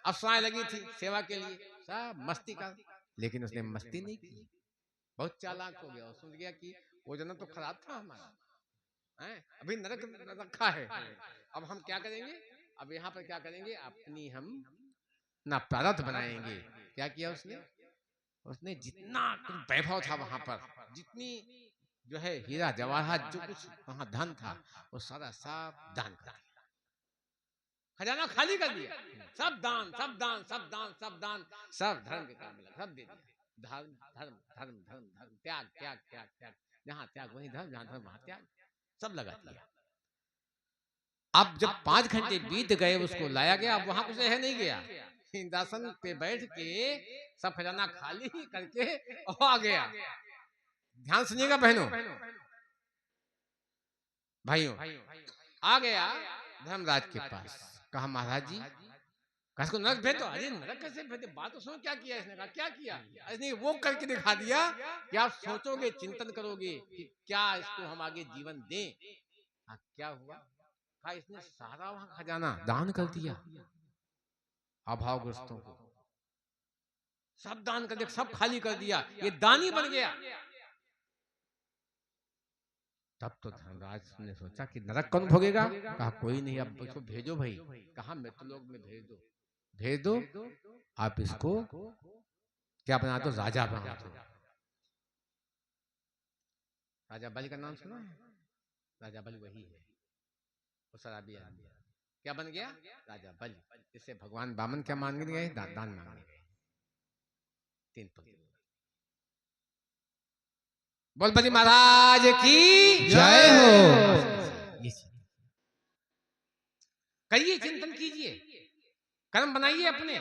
अफसराएं लगी थी सेवा के लिए, सब मस्ती का। लेकिन उसने मस्ती नहीं की, बहुत चालाक हो गया। समझ गया कि वो जन्म तो खराब था हमारा, हैं अभी नरक रखा है, अब हम क्या करेंगे, अब यहाँ पर क्या करेंगे, अपनी हम ना प्रारब्ध बनाएंगे। क्या किया उसने, उसने जितना वैभव था वहां पर, जितनी जो है हीरा जवाहरात जो कुछ वहां धन था, वो सारा सब दान कर दिया, खजाना खाली कर दिया। सब दान सब दान सब दान सब दान, सब धर्म के काम में सब दे दिया। धर्म धर्म धर्म धर्म धर्म, त्याग त्याग त्याग त्याग, जहाँ त्याग वहीं धर्म, जहाँ धर्म वहां त्याग, सब लगा दिया। अब जब 5 घंटे बीत गए, उसको लाया गया, अब वहां कुछ रह नहीं गया, इंद्रासन पे बैठ के सब खजाना खाली करके और आ गया। ध्यान सुनिएगा बहनों भाइयों, आ गया धर्मराज के पास, कहा महाराज जी कसको नरक भेज दो। अरे नरक कैसे भेज दो, बात तो सुनो क्या किया इसने, कहा क्या किया, इसने वो करके दिखा दिया कि आप सोचोगे चिंतन करोगे कि क्या इसको हम आगे जीवन दें। क्या हुआ, कहा इसने सारा वहां खजाना दान कर दिया, अभावग्रस्तों को सब दान कर दिया, सब खाली कर दिया, ये दानी बन गया। तब तो धर्मराज ने सोचा कि नरक कौन भोगेगा, कहा कोई नहीं, अब इसको भेजो भाई, कहा मृतलोक में भेज दो, भेज दो, आप इसको क्या बना दो, राजा बना दो। राजा बलि का नाम सुना है, राजा बलि वही है, वो शराबी आदमी क्या बन गया, राजा बलि, जिससे भगवान वामन क्या मांगने गए, दान मांगने गए। 3 पंक्ति बोल बलि महाराज की जय हो। करिए चिंतन कीजिए, कर्म बनाइए अपने।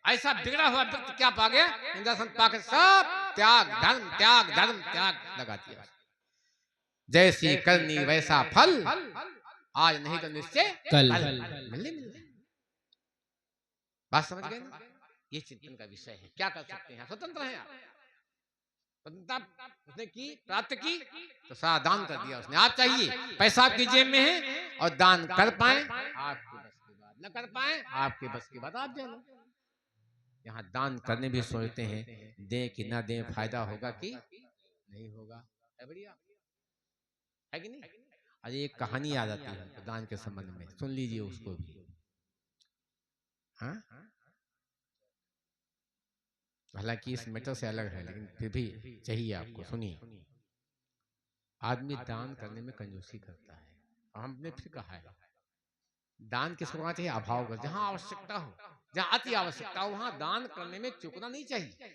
ऐसा बिगड़ा हुआ व्यक्ति क्या पा गया, इंद्रासन पाकर सब त्याग धर्म त्याग लगा दिया। जैसी करनी वैसा फल, आज नहीं तो निश्चय कल। मिलने बात समझ गए ना, ये चिंतन का विषय है। क्या कर सकते हैं, स्वतंत्र हैं आप, स्वतंत्रता उसने की प्राप्त की तो सारा दान कर दिया उसने। आप चाहिए पैसा आपकी जेब में है और दान कर पाए आपके बस की बात, न कर पाए आपके बस की बात, आप जानो। यहाँ दान करने भी सोचते हैं, दें कि ना दें, फायदा होगा कि नहीं होगा, है बढ़िया है कि नहीं। अरे एक कहानी याद आती है दान के संबंध में, सुन लीजिए उसको भी। हाँ हालांकि इस मैटर से अलग है, लेकिन फिर भी चाहिए आपको, सुनिए। आदमी दान करने में कंजूसी करता है, और हमने फिर कहा है दान किसको करना चाहिए, अभाव कर, जहां आवश्यकता हो, जहां अति आवश्यकता हो वहां दान करने में चूकना नहीं चाहिए।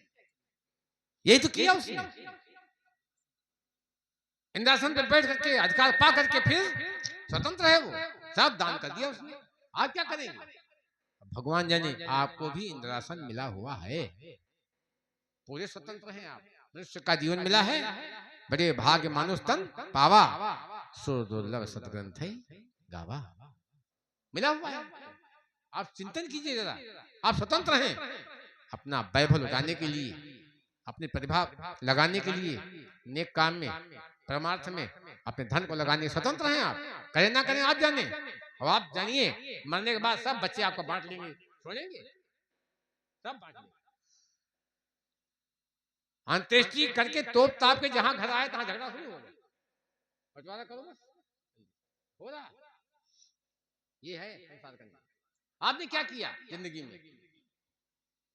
यही तो किया उसने, इंद्रासन पे बैठ करके अधिकार पा करके फिर स्वतंत्र है वो, सब दान कर दिया उसने। आप क्या करेंगे, भगवान जाने आपको भी इंद्रासन मिला हुआ है, पूरे स्वतंत्र हैं आप, मनुष्य का जीवन मिला है, बड़े भाग्य मानुष तन पावा, सो दुर्लभ सतग्रंथ गावा, मिला हुआ है। आप चिंतन कीजिए जरा, आप स्वतंत्र हैं, अपना वैभव लुटाने के लिए, अपनी प्रतिभा लगाने के लिए, नेक काम में परमार्थ में अपने धन को लगाने स्वतंत्र हैं आप, करें ना करें आप जाने। और आप जानिए मरने के बाद सब बच्चे आपको बांट लेंगे, छोड़ेंगे, सब बांट लेंगे। अंत्येष्टि करके तोप ताप के जहां घर आए तहां झगड़ा शुरू हो गया, बंटवारा करो बस, हो रहा। ये है संसार का नियम। आपने क्या किया जिंदगी में,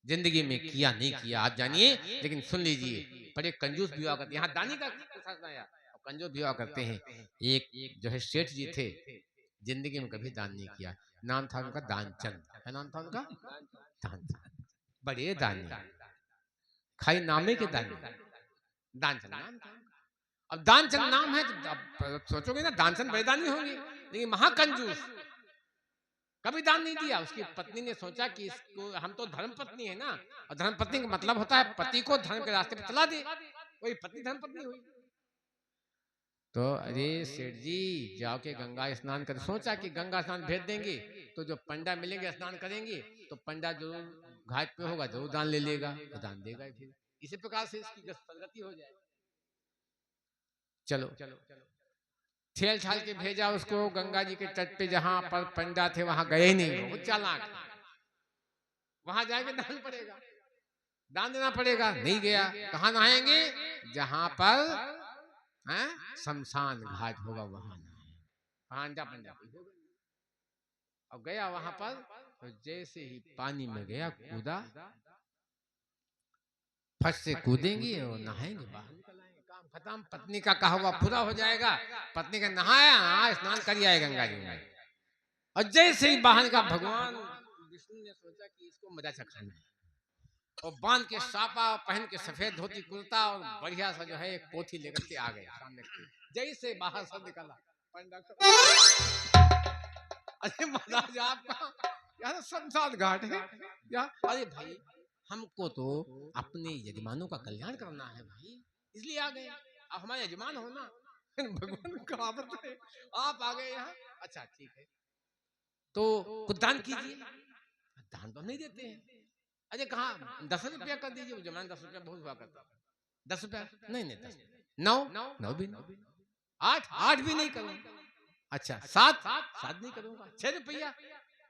जिंदगी में किया नहीं किया आप जानिए, लेकिन सुन लीजिए बड़े कंजूस भी हुआ करते, यहाँ दानी का कंजूस भी हुआ करते हैं। एक जो है सेठ जी थे, जिंदगी में कभी दान नहीं किया, नाम था उनका दानचंद, है नाम था उनका दानचंद, बड़े दानी, खाई नामे के दानी, दानचंद नाम था। अब दानचंद नाम है तो अब सोचोगे ना दानचंद बड़े दानी होंगे, लेकिन महाकंजूस, कभी दान नहीं दिया। उसकी पत्नी ने सोचा कि इसको, हम तो धर्म पत्नी है ना, और धर्म पत्नी का मतलब होता है पति को धर्म के रास्ते पर चला दे, वही पत्नी धर्म पत्नी हुई। तो अरे सेठ जी जाओ के गंगा स्नान कर, सोचा कि गंगा स्नान भेज देंगे तो जो पंडा मिलेंगे स्नान करेंगे तो पंडा जरूर घाट पे होगा, जरूर दान ले लेगा, तो दान देगा ही फिर, इसी प्रकार से इसकी प्रगति हो जाए। चलो ठेल ठाल के भेजा उसको गंगा जी के तट पे, जहां पर पंडा थे वहां गए ही नहीं, बहुत चालाक, वहां जाके दान पड़ेगा, दान देना पड़ेगा, नहीं गया। कहाँ नहाएंगे? जहां पर शमशान घाट होगा वहां नहाए, पांडा पंडा और गया वहां पर। तो जैसे ही पानी में गया, कूदा, फट से कूदेंगे और नहाएंगे, बाहर निकल आएंगे, काम खत्म। पत्नी का कहा हुआ पूरा हो जाएगा। पत्नी का नहाया, स्नान कर आए गंगा जी में, और जैसे ही बाहर का, भगवान विष्णु ने सोचा कि इसको मजा चखाना है, और बांध के सापा पहन के सफेद धोती कुर्ता और बढ़िया सा जो है एक पोथी लेकर के आ गए सामने। जैसे बाहर से निकला पंडा को, अरे महाराज आपका यार शमशान घाट है यार। अरे भाई हमको तो अपने यजमानों का कल्याण करना है भाई, इसलिए आ गए। अब हमारे यजमान हो ना, भगवान का आदत है, आप आ गए यहाँ, अच्छा ठीक है तो कुछ दान कीजिए। दान तो नहीं देते हैं। अरे कहा 10 रुपया कर दीजिए, जमान 10 रुपया बहुत हुआ करता, 10 रुपया नहीं, 10 9 भी नहीं, 8 भी नहीं करूंगा, अच्छा 7 नहीं करूंगा, 6 रुपया,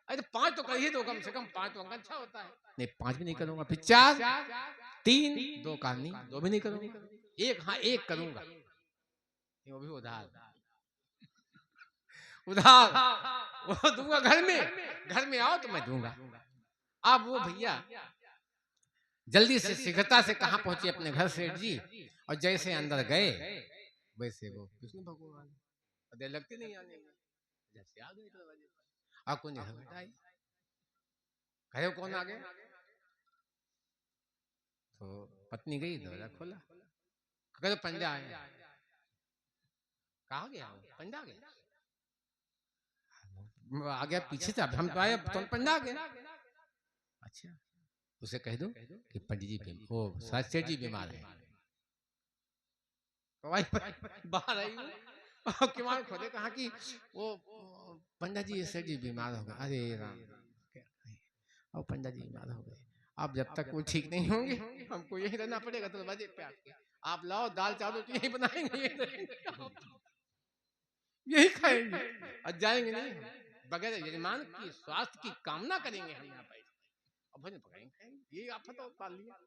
अरे 5 तो कर ही दो, कम से कम 5 तो अंक अच्छा होता है, नहीं 5 भी नहीं करूंगा, फिर 4 3 2 का नहीं, 2 भी नहीं करूंगा, 1 हाँ 1 करूंगा, वो भी उधार वो दूंगा, घर में आओ तो मैं दूंगा। अब वो भैया जल्दी से शीघ्रता से कहाँ पहुंचे अपने घर सेठ जी, और जैसे अंदर गए वैसे वो विष्णु भगवान, देर लगती नहीं आने में, जैसे आ गए दरवाजे पर, आपको नहीं हटाई, कहे कौन आ गए? तो पत्नी गई, दरवाजा खोला, कहे तो पंडा आए, कहा गया पंडा गया, आ गया पीछे से, अब हम तो आए तो पंडा आ गया, अच्छा उसे कह दो कि पंडित जी वो सेठ जी बीमार है, तो भाई बाहर आई और किमार खोले, कहा कि वो पंडित जी सेठ जी बीमार हो गए। अरे राम, और पंडित जी बीमार हो गए, अब जब तक वो ठीक नहीं होंगे हमको यही रहना पड़ेगा दरवाजे पे आके, आप लाओ दाल चावल तो यही बनाएंगे, यही खाएंगे और जाएंगे नहीं, बगैर यजमान की स्वास्थ्य की कामना करेंगे हम यहाँ पे, और भोजन पकाएंगे, ये आफत पाल लिया।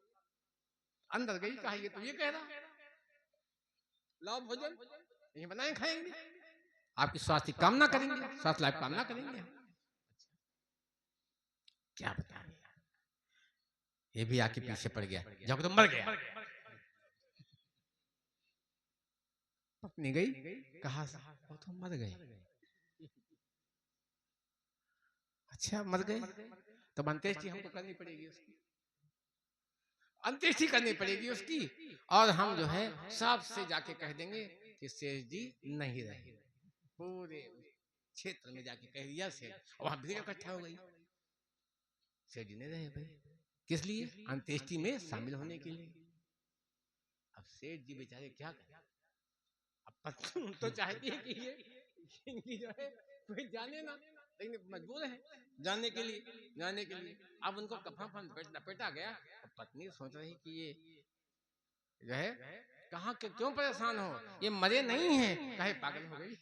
अंदर गई, कहा ये तो ये कह रहा, लाओ भोजन यही बनाए खाएंगे, आपकी स्वास्थ्य की कामना करेंगे, स्वास्थ्य लाभ कामना करेंगे। क्या बता, ये भी आके पीछे पड़ गया, जब तो मर गया। पत्नी गई, कहा वो तो मर गए, अच्छा मर गए तो अंत्येष्टि हमको करनी पड़ेगी उसकी, अंत्येष्टि करनी पड़ेगी उसकी, और हम जो है सबसे जाके कह देंगे कि शेष जी नहीं रहे, पूरे क्षेत्र में जाके कह दिया शेष, और वहां भीड़ इकट्ठा हो गई, शेष जी नहीं रहे भाई, किस लिए? अंत्येष्टि में शामिल होने के लिए। अब सेठ जी बेचारे क्या करें, अब पत्नी तो चाहती है कि ये इनकी जो है कोई जाने ना, लेकिन मजबूर है जानने के लिए, अब उनको कफन लपेटा गया, पत्नी सोच रही कि ये जो है कहाँ के क्यों परेशान हो, ये मरे नहीं है, कहे पागल हो गई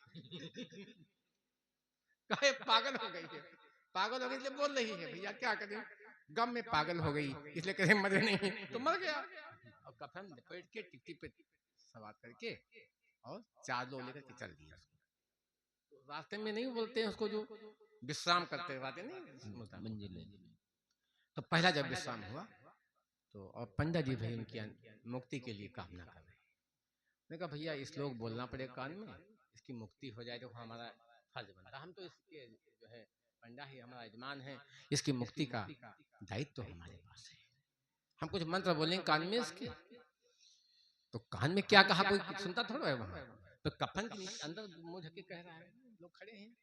कहे पागल हो गई है, पागल हो गई इसलिए बोल रही है, भैया क्या करें, गम में पागल हो गई इसलिए कहे मरे नहीं तो मर गया, और कफन लपेट के टिकटी पे सवार करके और 4 लोग लेकर के चल दिया। रास्ते में नहीं बोलते हैं उसको, जो विश्राम करते बातें नहीं मंजिल, तो पहला जब विश्राम हुआ तो और पंडित जी भाई उनकी मुक्ति के लिए कामना कर रहे हैं, मैंने कहा भैया इस लोग बोलना पड़ेगा कान में, इसकी मुक्ति हो जाए तो हमारा फर्ज बनता, हम तो इसके जो है पंडा ही हमारा यजमान है, इसकी मुक्ति का दायित्व तो हमारे पास है, हम कुछ मंत्र बोलेंगे कान में इसके, तो कान में क्या कहा कोई सुनता थोड़ा है वहां। तो कफन के अंदर मुंह ढके कह रहा है, लोग खड़े हैं।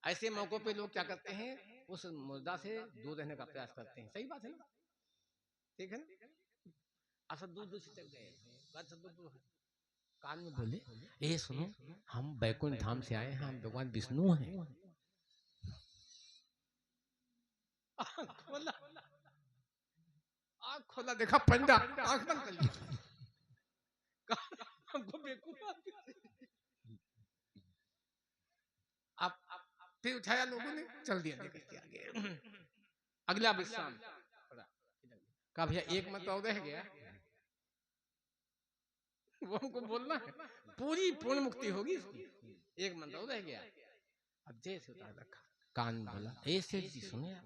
ऐसे मौकों पे लोग क्या करते हैं, उस मुर्दा से दूर रहने का प्रयास करते हैं। सही बात है ना, ठीक है ना। असद दूर दूर से चल गए, कान में बोले, ए सुनो, हम बैकुंठ धाम से आए हैं, हम भगवान विष्णु हैं। आँख खोला, देखा पंडा, आँख बंद कर लिया। हमको बेवकूफ अब फिर उठाया लोगों ने, चल दिया निकल के आगे। अगला विश्राम कहा, भैया एक मत और रह गया, वो हमको बोलना है, पूरी पूर्ण मुक्ति होगी इसकी, एक मंत्र और रह गया। अब जैसे उतार रखा, कान में बोला, ए सेठ जी सुने,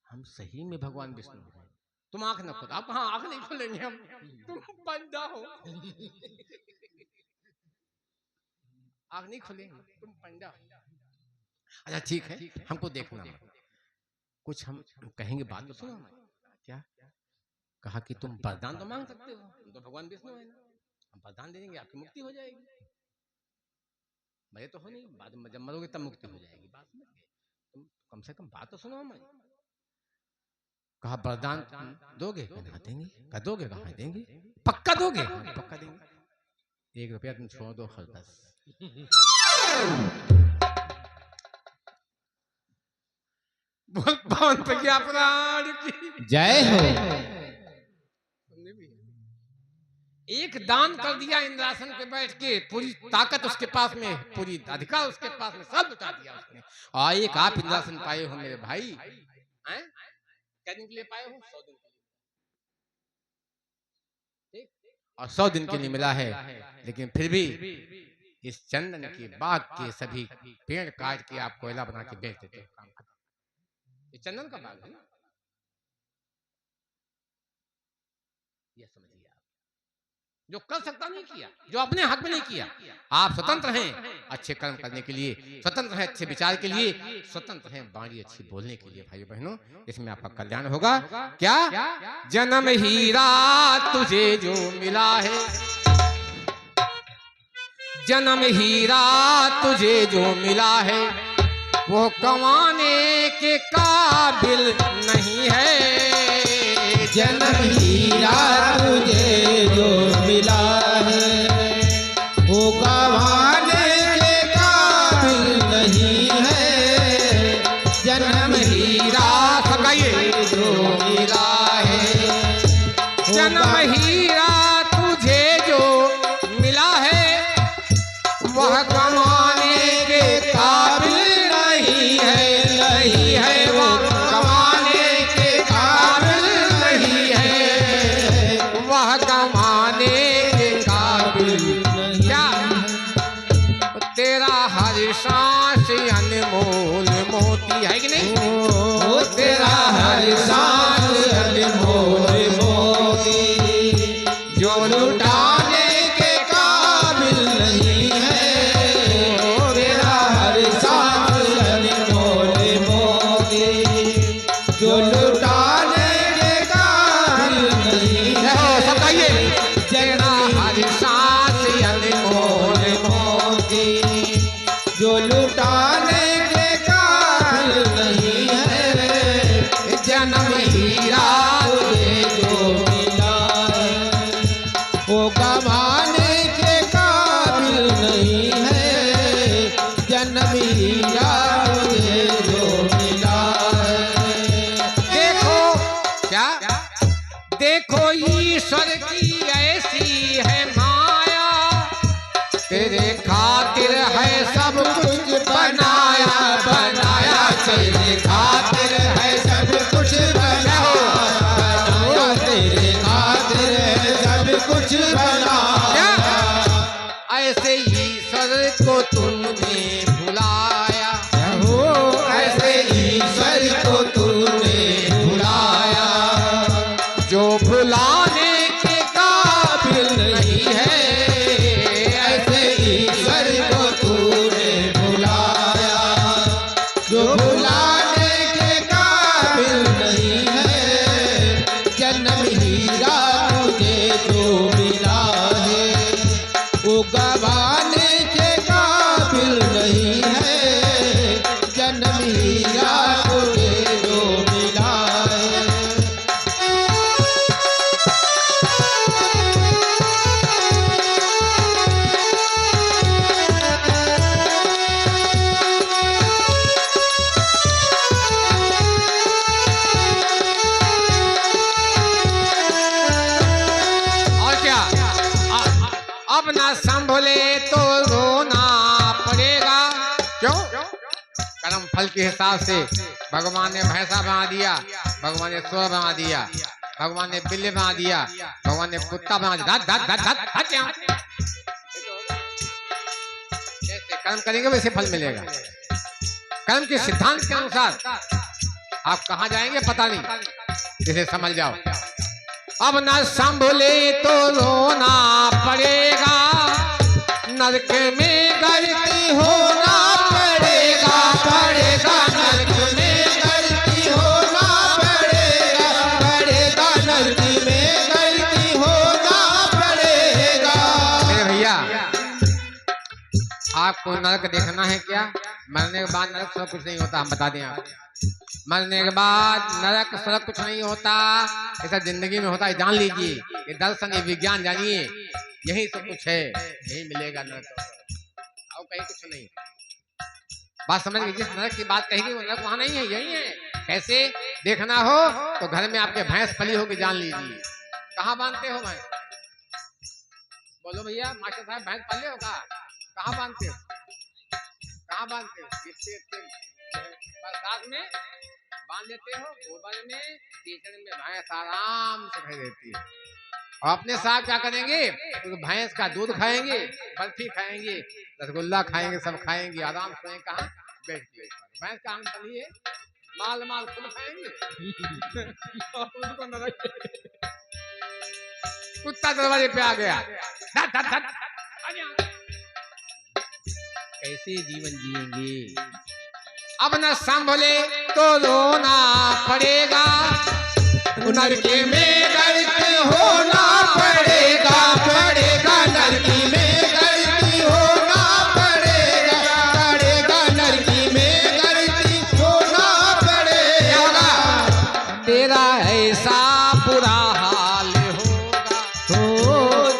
हम सही में भगवान विष्णु हैं, तुम आंख न खोलो। आप हाँ, आंख नहीं खोलेंगे हम, तुम पंडा हो, आंख नहीं खोलेंगे, तुम पंडा हो। अच्छा ठीक है, हमको देखना मत, कुछ हम कहेंगे, बात तो सुनो। क्या कहा कि तुम वरदान तो मांग सकते हो, तुम तो भगवान विष्णु है ना, हम वरदान दे देंगे, आपकी मुक्ति हो जाएगी। मरे तो हो नहीं, बाद में जब मरोगे तब मुक्ति हो जाएगी, बात में तुम कम से कम बात तो सुनो हमारी। कहा वरदान दोगे? कहा देंगे। कहा दोगे? कहा देंगे। पक्का दोगे? पक्का देंगे। 1 रुपया तुम छोड़ दो खर्च। बोल पवन प्रज्ञा प्राण की जय हो। एक दान कर दिया इंद्रासन पे बैठ के, पूरी ताकत उसके पास में, पूरी अधिकार उसके पास में, सब लुटा दिया उसने। और एक आप इंद्रासन पाए हो मेरे भाई, हैं? क्या दिन के लिए पाए हो? 100 दिन के लिए, ठीक? और 100 दिन के लिए मिला है, लेकिन फिर भी इस चंदन की बाग के सभी पेड़ काट के आप कोयला बना के बेच देते हो। ये चंदन का बाग है ना, ये समझिए आप। जो कर सकता नहीं किया, जो अपने हक में नहीं किया। आप स्वतंत्र हैं अच्छे कर्म करने के लिए, स्वतंत्र हैं अच्छे विचार के लिए, स्वतंत्र हैं वाणी अच्छी बोलने के लिए। भाइयों बहनों, इसमें आपका कल्याण होगा। क्या जन्म हीरा तुझे जो मिला है, जन्म हीरा तुझे जो मिला है, वो कमाने के काबिल नहीं है। जन्म हीरा तुझे जो मिला है, वो गंवाने के काबिल नहीं है। जन्म हीरा सगाइए जो मिला है, जन्म हीरा तुझे जो मिला है, वह कमाने के काबिल नहीं है, नहीं है वो कमाने के काबिल नहीं है, वह कमाने के काबिल नहीं। क्या तेरा हर सांस अनमोल मोती है कि नहीं? वो तेरा हर सांस अनमोल मोती, जो लुटाने के काबिल नहीं है। तेरा हर सांस अनमोल मोती, जो लुटाने के काबिल नहीं है। सब गाइए, तेरा हर सांस अनमोल मोती, जो लुटाने के काबिल नहीं है। जन्म हीरा तुझे जो मिला है, वो गंवाने के काबिल नहीं है। जन्म हीरा तुझे जो मिला है। देखो क्या, देखो ईश्वर की ऐसी है माया, तेरे खातिर है सब कुछ बनाया, बनाया तेरे खातिर है सब कुछ बनाया, तेरे खातिर है सब कुछ बनाया। ऐसे ईश्वर को तुमने भुलाया, हो ऐसे ईश्वर को तूने भुलाया, जो भुलाने के काबिल नहीं मिला है वो गवाने के काबिल नहीं है, जन्म हीरा तुझे जो मिला है। अब ना संभले तो रोना पड़ेगा। क्यों? कर्म फल के हिसाब से भगवान ने भैंसा बना दिया, भगवान ने सुअर बना दिया, भगवान ने बिल्ली बना दिया, भगवान ने कुत्ता बना दिया। जैसे कर्म करेंगे वैसे फल मिलेगा। कर्म के सिद्धांत के अनुसार आप कहाँ जाएंगे पता नहीं, इसे समझ जाओ। अब न संभले तो रोना पड़ेगा, नरक में गलती होना पड़ेगा, पड़ेगा नरक में गलती होना पड़ेगा, पड़ेगा नरक में गलती होना पड़ेगा। मेरे भैया आपको नरक देखना है क्या? मरने के बाद नरक सब कुछ नहीं होता, हम बता दें आपको। मरने के बाद नरक सड़क कुछ नहीं होता, ऐसा जिंदगी में होता है, जान लीजिए। ये दर्शन ये विज्ञान जानिए, यही सब कुछ है, यही मिलेगा नरक और कहीं कुछ नहीं। बात समझ गई? जिस नरक की बात कहेगी वो नरक वहां नहीं है, यही है। कैसे देखना हो तो घर में आपके भैंस पली होगी, जान लीजिए। कहाँ बांधते हो भैंस? बोलो भैया, मास्टर साहब भैंस पाले हो कहाँ बांधते हो? कहाँ बांधते हो? बरसात में बांध देते हो, गोबर में, कीचड़ में भैंस आराम से खड़ी रहती है। और अपने साथ क्या करेंगे? तो भैंस का दूध खाएंगे, बर्फी खाएंगे, रसगुल्ला खाएंगे, सब खाएंगे, आराम से कहाँ बैठ के। भैंस का अंत है, माल माल खुद खाएंगे। कुत्ता दरवाजे पे आ गया, धट धट धट, कैसे जीवन जिएंगे? अब न संभले तो रोना पड़ेगा, नरक में गलती होना पड़ेगा, पड़ेगा नरक में गलती होना पड़ेगा, पड़ेगा नरक में गलती होना पड़ेगा। तेरा ऐसा बुरा हाल होगा, तो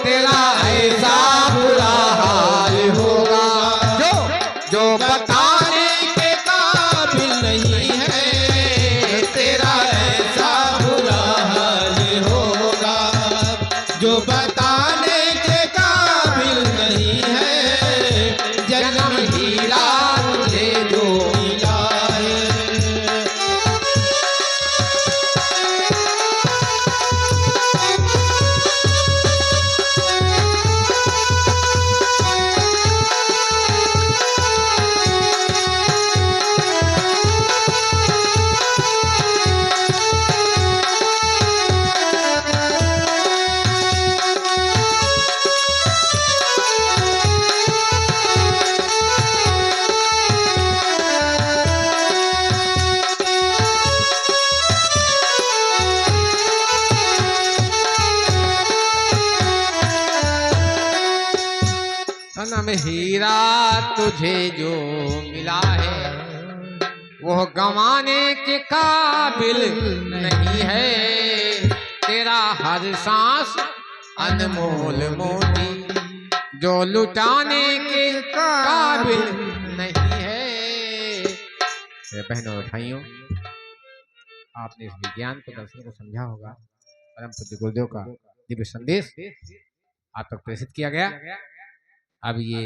तेरा ऐसा बुरा हाल होगा, जो बताने के काबिल नहीं है। तेरा ऐसा बुरा हाल होगा, जो बताने के काबिल नहीं है, जन्म हीरा तुझे जो मिला है। सनम हीरा तुझे जो मिला है, वो गंवाने के काबिल नहीं है। तेरा हर सांस अनमोल मोती, जो लुटाने के काबिल नहीं है। मेरे बहनों और भाइयों, आपने इस विज्ञान को, दर्शन को समझा होगा। परम पूज्य गुरुदेव का दिव्य संदेश आप तक प्रेषित किया गया। अब ये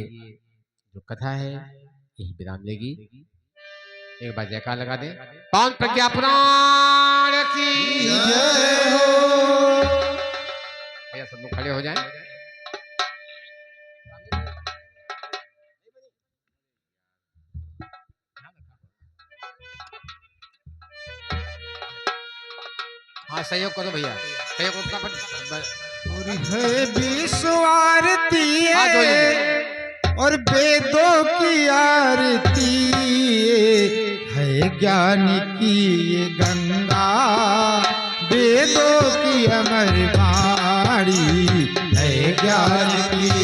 जो कथा है यही विराम लेगी। एक बार जयकार लगा दें। पवन प्रज्ञा पुराण की जय हो। भैया सब लोग खड़े हो जाएं। हाँ सहयोग करो भैया, सहयोग है विश्व आरती और वेदों की आरती है, ज्ञान की ये गंगा वेदों की अमर वाणी है ज्ञान की